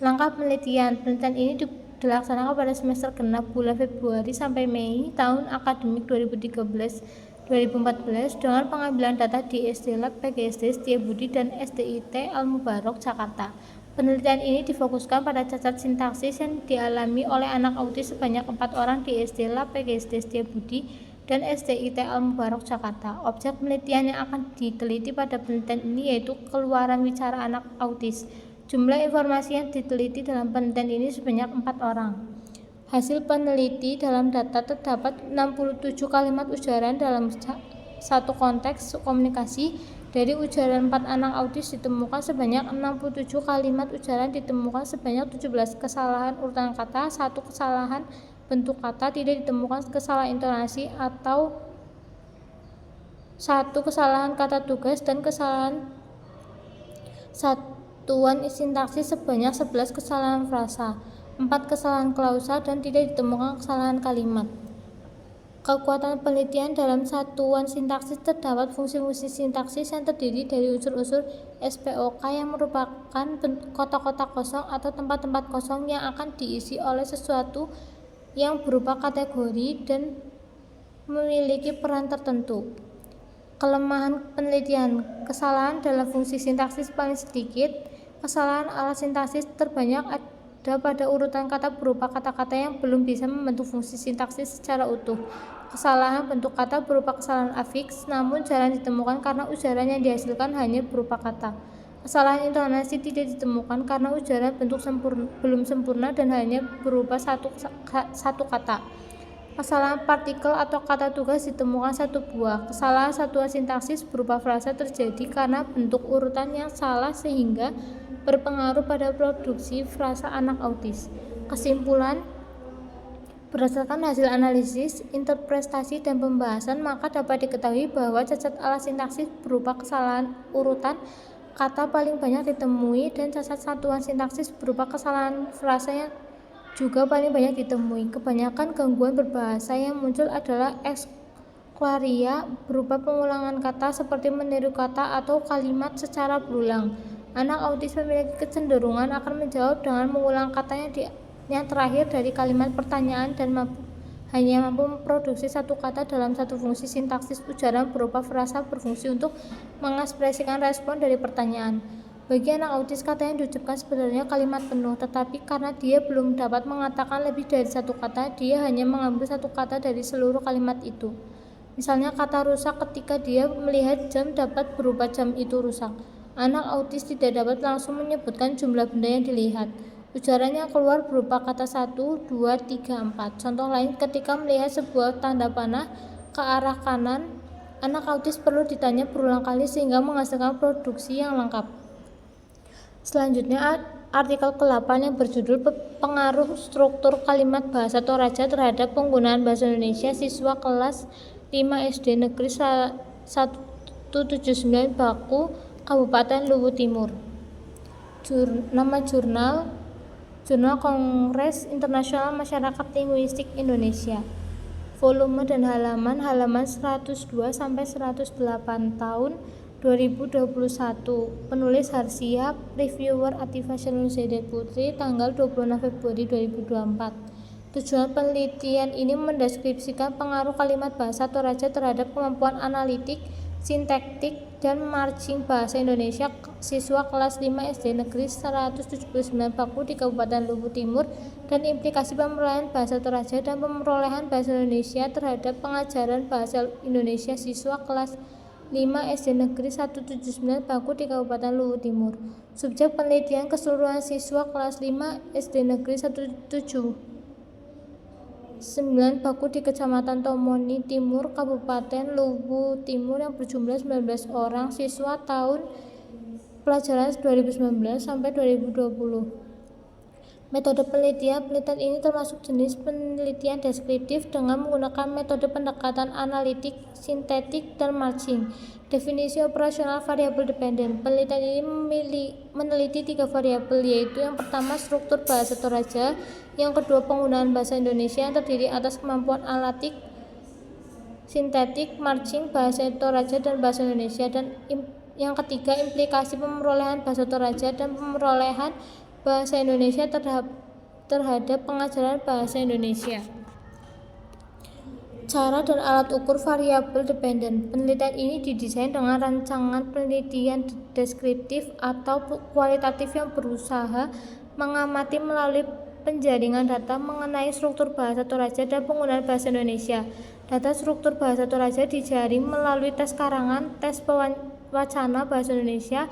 S3: Langkah penelitian ini dilaksanakan pada semester genap bulan Februari sampai Mei tahun akademik 2013-2014 dengan pengambilan data di SD Lab PGSD Setiabudi dan SDIT Al-Mubarok Jakarta. Penelitian ini difokuskan pada cacat sintaksis yang dialami oleh anak autis sebanyak 4 orang di SD Lab PGSD Setiabudi dan SDIT Al-Mubarok Jakarta. Objek penelitian yang akan diteliti pada penelitian ini yaitu keluaran bicara anak autis. Jumlah informasi yang diteliti dalam penelitian ini sebanyak 4 orang. Hasil peneliti dalam data terdapat 67 kalimat ujaran dalam satu konteks komunikasi. Dari ujaran 4 anak autis ditemukan sebanyak 67 kalimat ujaran, ditemukan sebanyak 17 kesalahan urutan kata, 1 kesalahan bentuk kata, tidak ditemukan kesalahan intonasi atau 1. Kesalahan kata tugas dan kesalahan satuan sintaksis sebanyak 11 kesalahan frasa, 4 kesalahan klausa, dan tidak ditemukan kesalahan kalimat. Kekuatan penelitian dalam satuan sintaksis terdapat fungsi-fungsi sintaksis yang terdiri dari unsur-unsur SPOK yang merupakan kotak-kotak kosong atau tempat-tempat kosong yang akan diisi oleh sesuatu yang berupa kategori dan memiliki peran tertentu. Kelemahan penelitian: kesalahan dalam fungsi sintaksis paling sedikit, kesalahan alat sintaksis terbanyak ada pada urutan kata berupa kata-kata yang belum bisa membentuk fungsi sintaksis secara utuh. Kesalahan bentuk kata berupa kesalahan afiks, namun jarang ditemukan karena ujaran yang dihasilkan hanya berupa kata. Kesalahan intonasi tidak ditemukan karena ujaran bentuk belum sempurna dan hanya berupa satu kata. Kesalahan partikel atau kata tugas ditemukan 1 buah. Kesalahan satuan sintaksis berupa frasa terjadi karena bentuk urutan yang salah sehingga berpengaruh pada produksi frasa anak autis. Kesimpulan: berdasarkan hasil analisis, interpretasi, dan pembahasan, maka dapat diketahui bahwa cacat alat sintaksis berupa kesalahan urutan kata paling banyak ditemui dan cacat satuan sintaksis berupa kesalahan frasa yang juga paling banyak ditemui. Kebanyakan gangguan berbahasa yang muncul adalah ekskluaria berupa pengulangan kata seperti meniru kata atau kalimat secara berulang. Anak autis memiliki kecenderungan akan menjawab dengan mengulang kata yang terakhir dari kalimat pertanyaan dan hanya mampu memproduksi satu kata dalam satu fungsi sintaksis ujaran berupa frasa berfungsi untuk mengekspresikan respon dari pertanyaan. Bagi anak autis, kata yang diucapkan sebenarnya kalimat penuh, tetapi karena dia belum dapat mengatakan lebih dari satu kata, dia hanya mengambil satu kata dari seluruh kalimat itu. Misalnya kata rusak, ketika dia melihat jam dapat berupa jam itu rusak. Anak autis tidak dapat langsung menyebutkan jumlah benda yang dilihat. Ujarannya keluar berupa kata 1, 2, 3, 4. Contoh lain, ketika melihat sebuah tanda panah ke arah kanan, anak autis perlu ditanya berulang kali sehingga menghasilkan produksi yang lengkap. Selanjutnya, artikel ke-8 yang berjudul Pengaruh Struktur Kalimat Bahasa Toraja terhadap Penggunaan Bahasa Indonesia Siswa Kelas 5 SD Negeri 179 Baku, Kabupaten Luwu Timur. Nama jurnal Kongres Internasional Masyarakat Linguistik Indonesia. Volume dan halaman 102 sampai 108 tahun 2021. Penulis Harsia, reviewer Atifah Syanurzada Putri, tanggal 26 Februari 2024. Tujuan penelitian ini mendeskripsikan pengaruh kalimat bahasa Toraja terhadap kemampuan analitik, sintaktik, dan marching bahasa Indonesia siswa kelas 5 SD Negeri 179 Baku di Kabupaten Luwu Timur dan implikasi pemerolehan bahasa Toraja dan pemerolehan bahasa Indonesia terhadap pengajaran bahasa Indonesia siswa kelas 5 SD Negeri 179 Baku di Kabupaten Luwu Timur. Subjek penelitian keseluruhan siswa kelas 5 SD Negeri 179 Baku di Kecamatan Tomoni Timur, Kabupaten Luwu Timur yang berjumlah 19 orang siswa tahun pelajaran 2019 sampai 2020. Metode penelitian ini termasuk jenis penelitian deskriptif dengan menggunakan metode pendekatan analitik, sintetik, dan marching. Definisi operasional variabel dependen. Penelitian ini meneliti 3 variabel, yaitu yang pertama struktur bahasa Toraja, yang kedua penggunaan bahasa Indonesia yang terdiri atas kemampuan analitik, sintetik, marching bahasa Toraja dan bahasa Indonesia, dan yang ketiga implikasi pemerolehan bahasa Toraja dan pemerolehan bahasa Indonesia terhadap pengajaran bahasa Indonesia. Cara dan alat ukur variabel dependen. Penelitian ini didesain dengan rancangan penelitian deskriptif atau kualitatif yang berusaha mengamati melalui penjaringan data mengenai struktur bahasa Toraja dan penggunaan bahasa Indonesia. Data struktur bahasa Toraja dijaring melalui tes karangan, tes wacana bahasa Indonesia,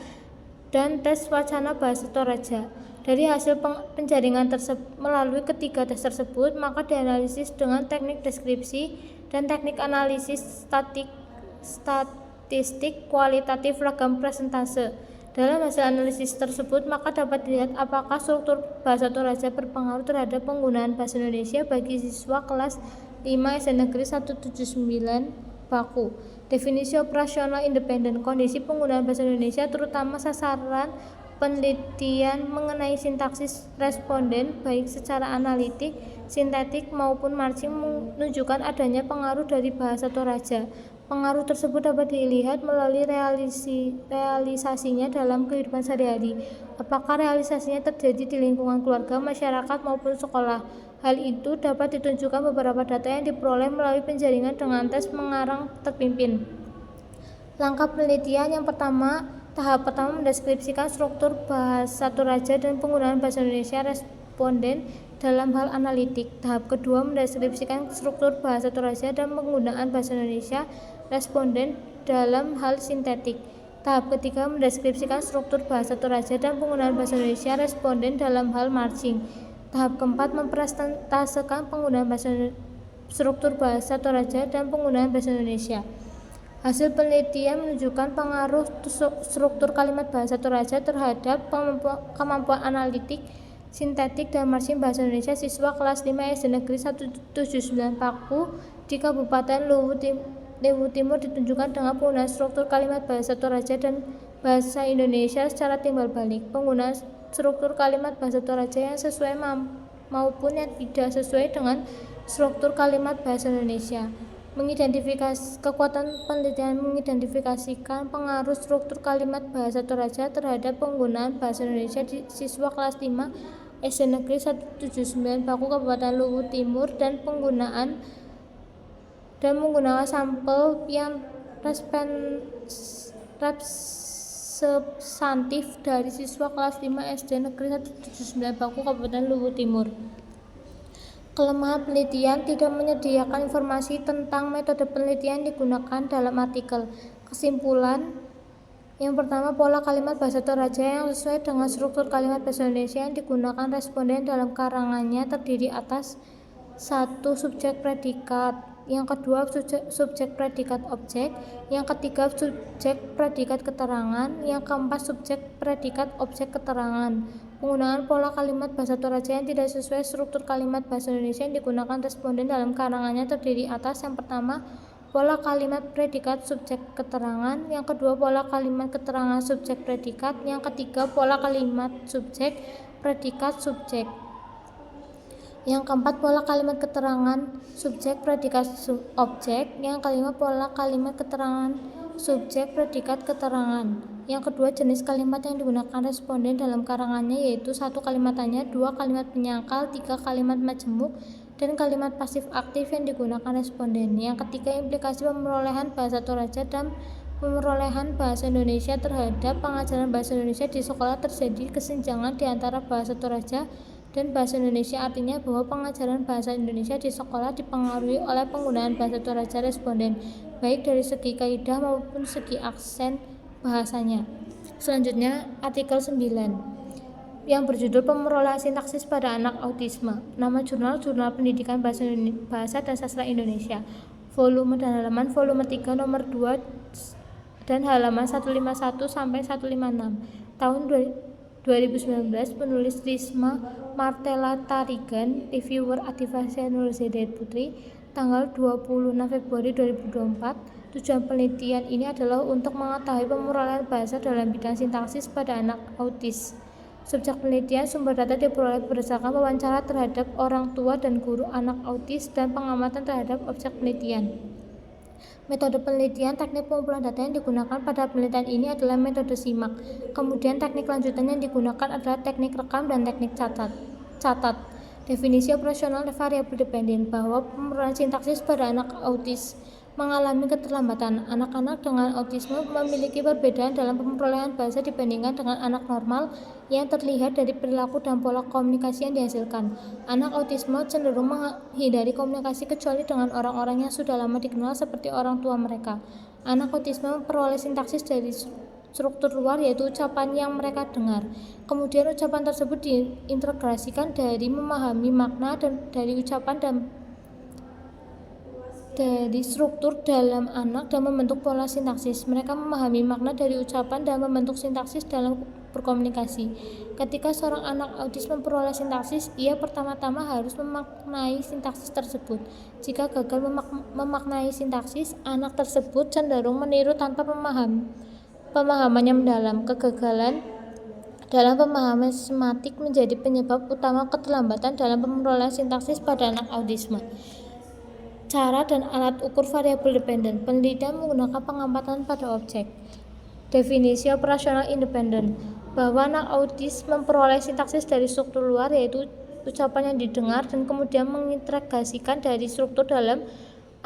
S3: dan tes wacana bahasa Toraja. Dari hasil penjaringan melalui ketiga tes tersebut, maka dianalisis dengan teknik deskripsi dan teknik analisis statistik kualitatif ragam presentase. Dalam hasil analisis tersebut, maka dapat dilihat apakah struktur bahasa Toraja berpengaruh terhadap penggunaan bahasa Indonesia bagi siswa kelas 5 SD Negeri 179 Baku. Definisi operasional independen. Kondisi penggunaan bahasa Indonesia terutama sasaran penelitian mengenai sintaksis responden baik secara analitik, sintetik maupun marching menunjukkan adanya pengaruh dari bahasa Toraja. Pengaruh tersebut dapat dilihat melalui realisasinya dalam kehidupan sehari-hari. Apakah realisasinya terjadi di lingkungan keluarga, masyarakat maupun sekolah? Hal itu dapat ditunjukkan beberapa data yang diperoleh melalui penjaringan dengan tes mengarang terpimpin. Langkah penelitian yang pertama, tahap pertama mendeskripsikan struktur bahasa Toraja dan penggunaan bahasa Indonesia responden dalam hal analitik. Tahap kedua mendeskripsikan struktur bahasa Toraja dan penggunaan bahasa Indonesia responden dalam hal sintetik. Tahap ketiga mendeskripsikan struktur bahasa Toraja dan penggunaan bahasa Indonesia responden dalam hal marching. Tahap keempat mempresentasekan penggunaan struktur bahasa Toraja dan penggunaan bahasa Indonesia. Hasil penelitian menunjukkan pengaruh struktur kalimat bahasa Toraja terhadap kemampuan analitik, sintetik, dan marching bahasa Indonesia siswa kelas 5 SD Negeri 179 Paku di Kabupaten Luwu Timur ditunjukkan dengan penggunaan struktur kalimat bahasa Toraja dan bahasa Indonesia secara timbal balik. Penggunaan struktur kalimat bahasa Toraja yang sesuai maupun yang tidak sesuai dengan struktur kalimat bahasa Indonesia. Mengidentifikasi kekuatan penelitian mengidentifikasikan pengaruh struktur kalimat bahasa Toraja terhadap penggunaan bahasa Indonesia di siswa kelas 5 SD Negeri 179 Paku Kabupaten Luwu Timur dan menggunakan sampel yang substantif dari siswa kelas 5 SD Negeri 179 Paku Kabupaten Luwu Timur. Kelemahan penelitian tidak menyediakan informasi tentang metode penelitian yang digunakan dalam artikel. Kesimpulan yang pertama, pola kalimat bahasa Toraja yang sesuai dengan struktur kalimat bahasa Indonesia yang digunakan responden dalam karangannya terdiri atas 1. Subjek predikat, yang kedua subjek predikat objek, yang ketiga subjek predikat keterangan, yang keempat subjek predikat objek keterangan. Penggunaan pola kalimat bahasa Toraja yang tidak sesuai struktur kalimat bahasa Indonesia yang digunakan responden dalam karangannya terdiri atas yang pertama, pola kalimat predikat subjek keterangan, yang kedua pola kalimat keterangan subjek predikat, yang ketiga pola kalimat subjek predikat subjek. Yang keempat, pola kalimat keterangan subjek predikat objek. Yang kelima, pola kalimat keterangan subjek predikat keterangan. Yang kedua, jenis kalimat yang digunakan responden dalam karangannya yaitu 1. Kalimat tanya, 2. Kalimat penyangkal, 3. Kalimat majemuk, dan kalimat pasif aktif yang digunakan responden. Yang ketiga, implikasi pemerolehan bahasa Toraja dan pemerolehan bahasa Indonesia terhadap pengajaran bahasa Indonesia di sekolah. Terjadi kesenjangan di antara bahasa Toraja dan bahasa Indonesia, artinya bahwa pengajaran bahasa Indonesia di sekolah dipengaruhi oleh penggunaan bahasa Toraja responden, baik dari segi kaidah maupun segi aksen bahasanya. Selanjutnya, artikel 9 yang berjudul Pemerolehan Sintaksis pada Anak Autisme. Nama jurnal Pendidikan Bahasa dan Sastra Indonesia. Volume dan halaman volume 3 nomor 2 dan halaman 151 sampai 156. Tahun 2019, penulis Risma Martella Tarigan, reviewer Adivasya Nur Zahid Putri, tanggal 26 Februari 2024. Tujuan penelitian ini adalah untuk mengetahui pemerolehan bahasa dalam bidang sintaksis pada anak autis. Subjek penelitian sumber data diperoleh berdasarkan wawancara terhadap orang tua dan guru anak autis dan pengamatan terhadap objek penelitian. Metode penelitian, teknik pengumpulan data yang digunakan pada penelitian ini adalah metode SIMAK. Kemudian teknik lanjutan yang digunakan adalah teknik rekam dan teknik catat. Definisi operasional variabel dependen bahwa pemerolehan sintaksis pada anak autis mengalami keterlambatan. Anak-anak dengan autisme memiliki perbedaan dalam pemerolehan bahasa dibandingkan dengan anak normal yang terlihat dari perilaku dan pola komunikasi yang dihasilkan. Anak autisme cenderung menghindari komunikasi kecuali dengan orang-orang yang sudah lama dikenal seperti orang tua mereka. Anak autisme memperoleh sintaksis dari struktur luar, yaitu ucapan yang mereka dengar. Kemudian ucapan tersebut diintegrasikan dari memahami makna dan dari ucapan dan dari struktur dalam anak dan membentuk pola sintaksis. Mereka memahami makna dari ucapan dan membentuk sintaksis dalam berkomunikasi. Ketika seorang anak autis memperoleh sintaksis, ia pertama-tama harus memaknai sintaksis tersebut. Jika gagal memaknai sintaksis, anak tersebut cenderung meniru tanpa pemahaman yang mendalam. Kegagalan dalam pemahaman sematik menjadi penyebab utama keterlambatan dalam pemerolehan sintaksis pada anak autisme. Cara dan alat ukur variabel dependen. Penelitian menggunakan pengamatan pada objek. Definisi operasional independen, bahwa anak autis memperoleh sintaksis dari struktur luar, yaitu ucapan yang didengar, dan kemudian mengintegrasikan dari struktur dalam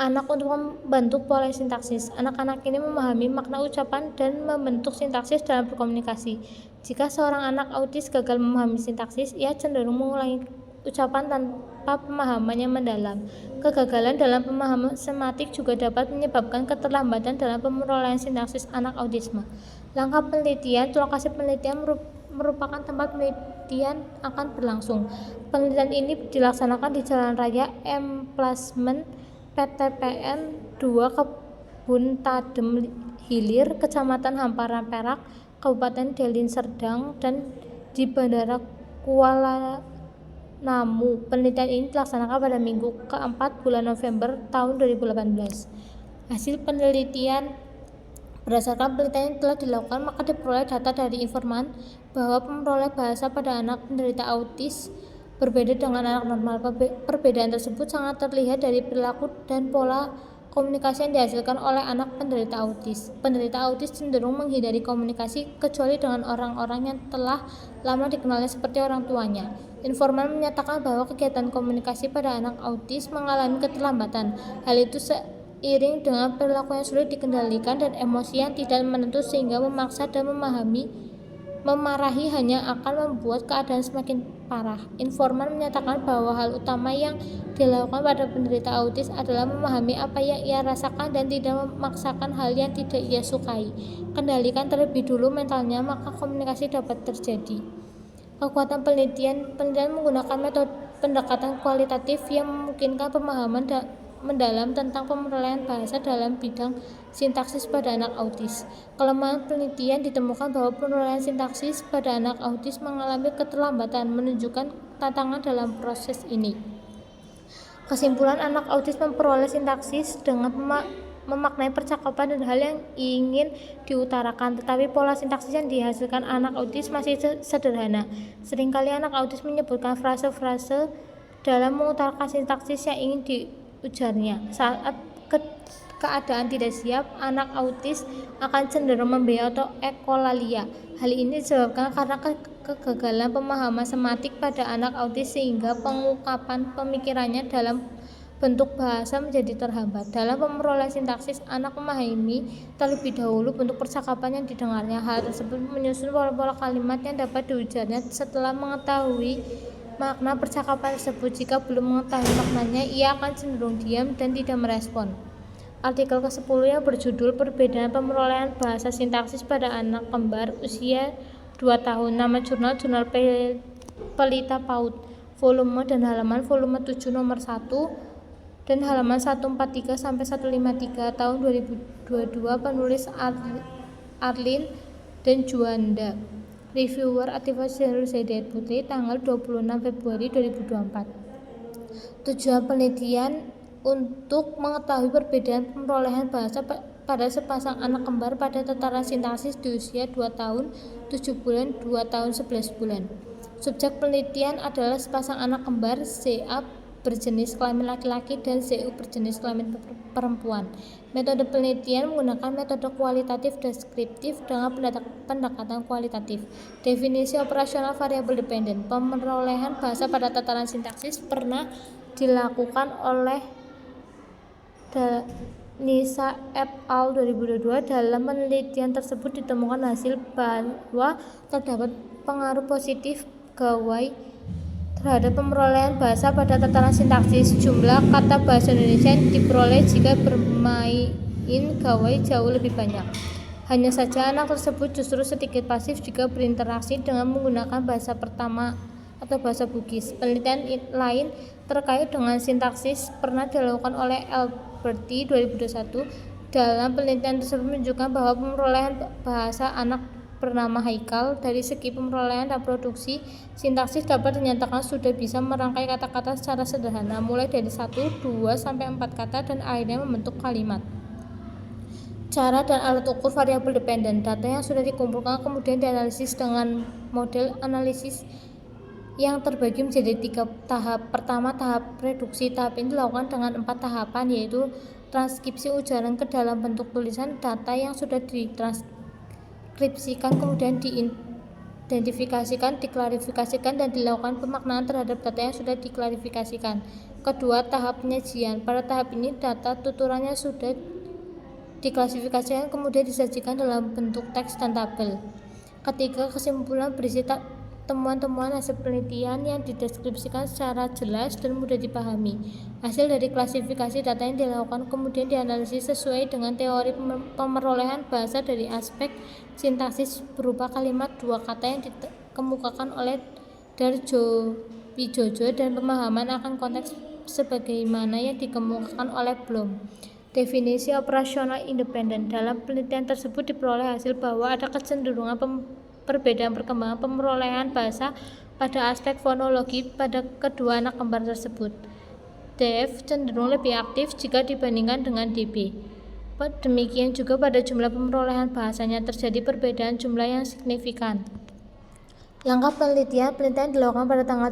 S3: anak untuk membentuk pola sintaksis. Anak-anak ini memahami makna ucapan dan membentuk sintaksis dalam berkomunikasi. Jika seorang anak autis gagal memahami sintaksis, ia cenderung mengulangi ucapan tanpa pemahaman yang mendalam. Kegagalan dalam pemahaman sematik juga dapat menyebabkan keterlambatan dalam pemerolehan sintaksis anak autisme. Langkah penelitian. Lokasi penelitian merupakan tempat penelitian akan berlangsung. Penelitian ini dilaksanakan di Jalan Raya Emplasmen PTPN 2 Kebun Tadem Hilir, Kecamatan Hamparan Perak, Kabupaten Deli Serdang, dan di Bandara Kuala Namu. Penelitian ini dilaksanakan pada Minggu ke-4 bulan November tahun 2018. Hasil penelitian. Berdasarkan penelitian yang telah dilakukan, maka diperoleh data dari informan bahwa pemeroleh bahasa pada anak penderita autis berbeda dengan anak normal. Perbedaan tersebut sangat terlihat dari perilaku dan pola komunikasi yang dihasilkan oleh anak penderita autis. Penderita autis cenderung menghindari komunikasi kecuali dengan orang-orang yang telah lama dikenalnya seperti orang tuanya. Informan menyatakan bahwa kegiatan komunikasi pada anak autis mengalami keterlambatan. Hal itu seiring dengan perilaku yang sulit dikendalikan dan emosi yang tidak menentu, sehingga memaksa dan memarahi hanya akan membuat keadaan semakin parah. Informan menyatakan bahwa hal utama yang dilakukan pada penderita autis adalah memahami apa yang ia rasakan dan tidak memaksakan hal yang tidak ia sukai. Kendalikan terlebih dulu mentalnya, maka komunikasi dapat terjadi. Kekuatan penelitian menggunakan metode pendekatan kualitatif yang memungkinkan pemahaman mendalam tentang pemerolehan bahasa dalam bidang sintaksis pada anak autis. Kelemahan penelitian ditemukan bahwa pemerolehan sintaksis pada anak autis mengalami keterlambatan, menunjukkan tantangan dalam proses ini. Kesimpulan, anak autis memperoleh sintaksis dengan memaknai percakapan dan hal yang ingin diutarakan, tetapi pola sintaksis yang dihasilkan anak autis masih sederhana. Seringkali anak autis menyebutkan frase-frase dalam mengutarakan sintaksis yang ingin diujarnya. Saat keadaan tidak siap, anak autis akan cenderung membea atau ekolalia. Hal ini disebabkan karena kegagalan pemahaman sematik pada anak autis, sehingga pengungkapan pemikirannya dalam bentuk bahasa menjadi terhambat. Dalam pemerolehan sintaksis, anak memahami terlebih dahulu bentuk percakapan yang didengarnya. Hal tersebut menyusun pola-pola kalimat yang dapat diujarnya setelah mengetahui makna percakapan tersebut. Jika belum mengetahui maknanya, ia akan cenderung diam dan tidak merespon. Artikel ke-10 yang berjudul Perbedaan Pemerolehan Bahasa Sintaksis pada Anak Kembar Usia 2 tahun. Nama jurnal Pelita PAUD. Volume dan halaman volume 7 nomor 1 dan halaman 143 sampai 153 tahun 2022. Penulis Arlin dan Juanda. Reviewer Aktivitas Hidayat Putri, tanggal 26 Februari 2024. Tujuan penelitian untuk mengetahui perbedaan pemerolehan bahasa pada sepasang anak kembar pada tataran sintaksis di usia 2 tahun 7 bulan 2 tahun 11 bulan. Subjek penelitian adalah sepasang anak kembar CA berjenis kelamin laki-laki dan CU berjenis kelamin perempuan. Metode penelitian menggunakan metode kualitatif deskriptif dengan pendekatan kualitatif. Definisi operasional variabel dependen. Pemerolehan bahasa pada tataran sintaksis pernah dilakukan oleh Nisa et al. 2022. Dalam penelitian tersebut ditemukan hasil bahwa terdapat pengaruh positif gawai terhadap pemerolehan bahasa pada tataran sintaksis. Jumlah kata bahasa Indonesia yang diperoleh jika bermain gawai jauh lebih banyak. Hanya saja anak tersebut justru sedikit pasif jika berinteraksi dengan menggunakan bahasa pertama atau bahasa Bugis. Penelitian lain terkait dengan sintaksis pernah dilakukan oleh Alberti 2021. Dalam penelitian tersebut menunjukkan bahwa pemerolehan bahasa anak bernama Haikal. Dari segi pemerolehan dan produksi, sintaksis dapat dinyatakan sudah bisa merangkai kata-kata secara sederhana, mulai dari 1, 2, sampai 4 kata dan akhirnya membentuk kalimat. Cara dan alat ukur variabel dependen. Data yang sudah dikumpulkan kemudian dianalisis dengan model analisis yang terbagi menjadi 3 tahap. Pertama, tahap reduksi. Tahap ini dilakukan dengan 4 tahapan, yaitu transkripsi ujaran ke dalam bentuk tulisan. Data yang sudah ditranskripsikan kemudian diidentifikasikan, diklarifikasikan, dan dilakukan pemaknaan terhadap data yang sudah diklarifikasikan. Kedua, tahap penyajian. Pada tahap ini data tuturannya sudah diklasifikasikan kemudian disajikan dalam bentuk teks dan tabel. Ketiga, kesimpulan berisi temuan-temuan hasil penelitian yang dideskripsikan secara jelas dan mudah dipahami. Hasil dari klasifikasi data yang dilakukan kemudian dianalisis sesuai dengan teori pemerolehan bahasa dari aspek sintaksis berupa kalimat 2 kata yang dikemukakan oleh Darjo Wijojo dan pemahaman akan konteks sebagaimana yang dikemukakan oleh Bloom. Definisi operasional independen. Dalam penelitian tersebut diperoleh hasil bahwa ada kecenderungan perbedaan perkembangan pemerolehan bahasa pada aspek fonologi pada kedua anak kembar tersebut. DF cenderung lebih aktif jika dibandingkan dengan DB. Demikian juga pada jumlah pemerolehan bahasanya terjadi perbedaan jumlah yang signifikan. Langkah penelitian dilakukan pada tanggal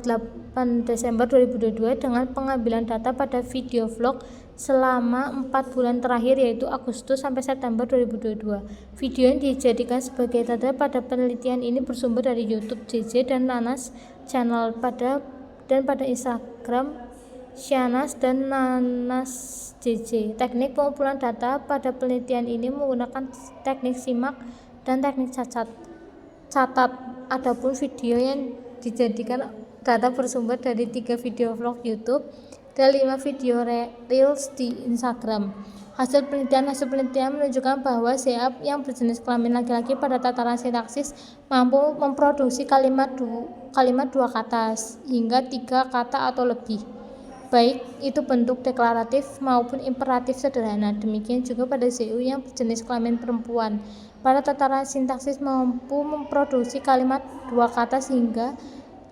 S3: 8 Desember 2022 dengan pengambilan data pada video vlog selama 4 bulan terakhir, yaitu Agustus sampai September 2022. Video yang dijadikan sebagai data pada penelitian ini bersumber dari YouTube JJ dan Nanas Channel pada Instagram Syanas dan Nanas JJ. Teknik pengumpulan data pada penelitian ini menggunakan teknik simak dan teknik catat. Adapun video yang dijadikan data bersumber dari 3 video vlog YouTube dan 5 video reels di Instagram. Hasil penelitian menunjukkan bahwa CA yang berjenis kelamin laki-laki pada tataran sintaksis mampu memproduksi kalimat 2 kata hingga 3 kata atau lebih, baik itu bentuk deklaratif maupun imperatif sederhana. Demikian juga pada CU yang berjenis kelamin perempuan pada tataran sintaksis mampu memproduksi kalimat 2 kata hingga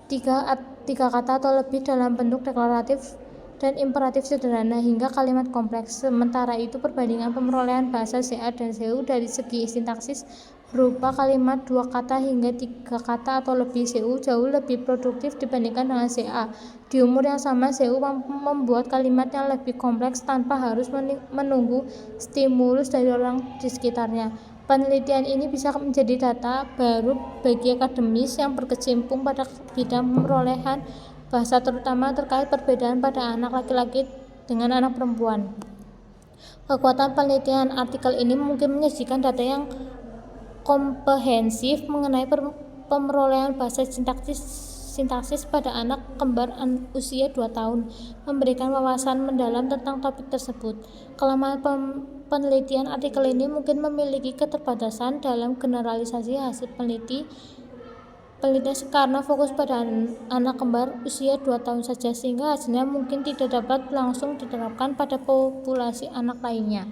S3: 3 kata atau lebih dalam bentuk deklaratif dan imperatif sederhana hingga kalimat kompleks. Sementara itu, perbandingan pemerolehan bahasa CA dan CU dari segi sintaksis berupa kalimat 2 kata hingga 3 kata atau lebih. CU jauh lebih produktif dibandingkan dengan CA. Di umur yang sama, CU mampu membuat kalimat yang lebih kompleks tanpa harus menunggu stimulus dari orang di sekitarnya. Penelitian ini bisa menjadi data baru bagi akademis yang berkecimpung pada bidang pemerolehan bahasa, terutama terkait perbedaan pada anak laki-laki dengan anak perempuan. Kekuatan penelitian artikel ini mungkin menyajikan data yang komprehensif mengenai pemerolehan bahasa sintaksis pada anak kembar usia 2 tahun, memberikan wawasan mendalam tentang topik tersebut. Kelemahan penelitian artikel ini mungkin memiliki keterbatasan dalam generalisasi hasil penelitian karena fokus pada anak kembar usia 2 tahun saja, sehingga hasilnya mungkin tidak dapat langsung diterapkan pada populasi anak lainnya.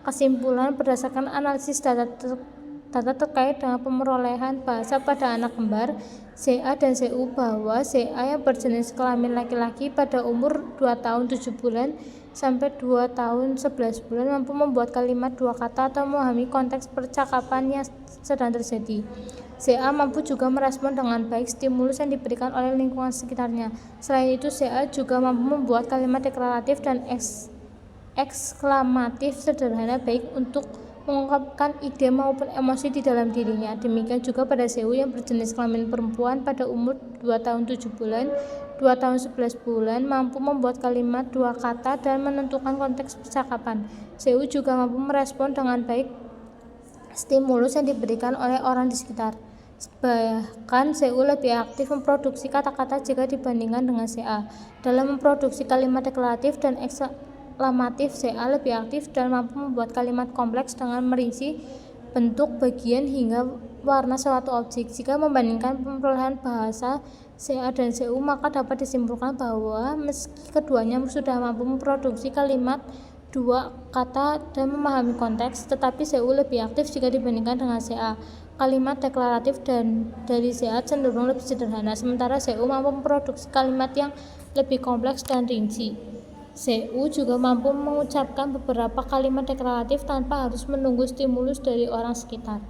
S3: Kesimpulan berdasarkan analisis data terkait dengan pemerolehan bahasa pada anak kembar CA dan CU bahwa CA yang berjenis kelamin laki-laki pada umur 2 tahun 7 bulan sampai 2 tahun 11 bulan mampu membuat kalimat 2 kata atau memahami konteks percakapan yang sedang terjadi. CA mampu juga merespon dengan baik stimulus yang diberikan oleh lingkungan sekitarnya. Selain itu, CA juga mampu membuat kalimat deklaratif dan eksklamatif sederhana baik untuk mengungkapkan ide maupun emosi di dalam dirinya. Demikian juga pada CU yang berjenis kelamin perempuan pada umur 2 tahun 7 bulan, 2 tahun 11 bulan mampu membuat kalimat 2 kata dan menentukan konteks percakapan. CU juga mampu merespon dengan baik stimulus yang diberikan oleh orang di sekitar. Bahkan CU lebih aktif memproduksi kata-kata jika dibandingkan dengan CA. Dalam memproduksi kalimat deklaratif dan eksklamatif, CA lebih aktif dan mampu membuat kalimat kompleks dengan merinci bentuk, bagian, hingga warna suatu objek. Jika membandingkan pemerolehan bahasa CA dan CU, maka dapat disimpulkan bahwa meski keduanya sudah mampu memproduksi kalimat 2 kata dan memahami konteks, tetapi CU lebih aktif jika dibandingkan dengan CA. kalimat deklaratif dan dari ZA cenderung lebih sederhana, sementara ZU mampu memproduksi kalimat yang lebih kompleks dan rinci. ZU juga mampu mengucapkan beberapa kalimat deklaratif tanpa harus menunggu stimulus dari orang sekitar.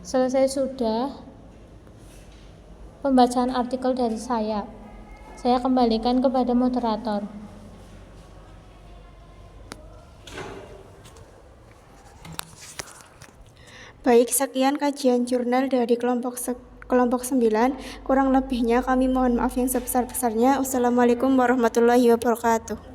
S3: Selesai sudah pembacaan artikel dari saya. Saya kembalikan kepada moderator.
S1: Baik, sekian kajian jurnal dari kelompok 9. Kurang lebihnya kami mohon maaf yang sebesar-besarnya. Wassalamualaikum warahmatullahi wabarakatuh.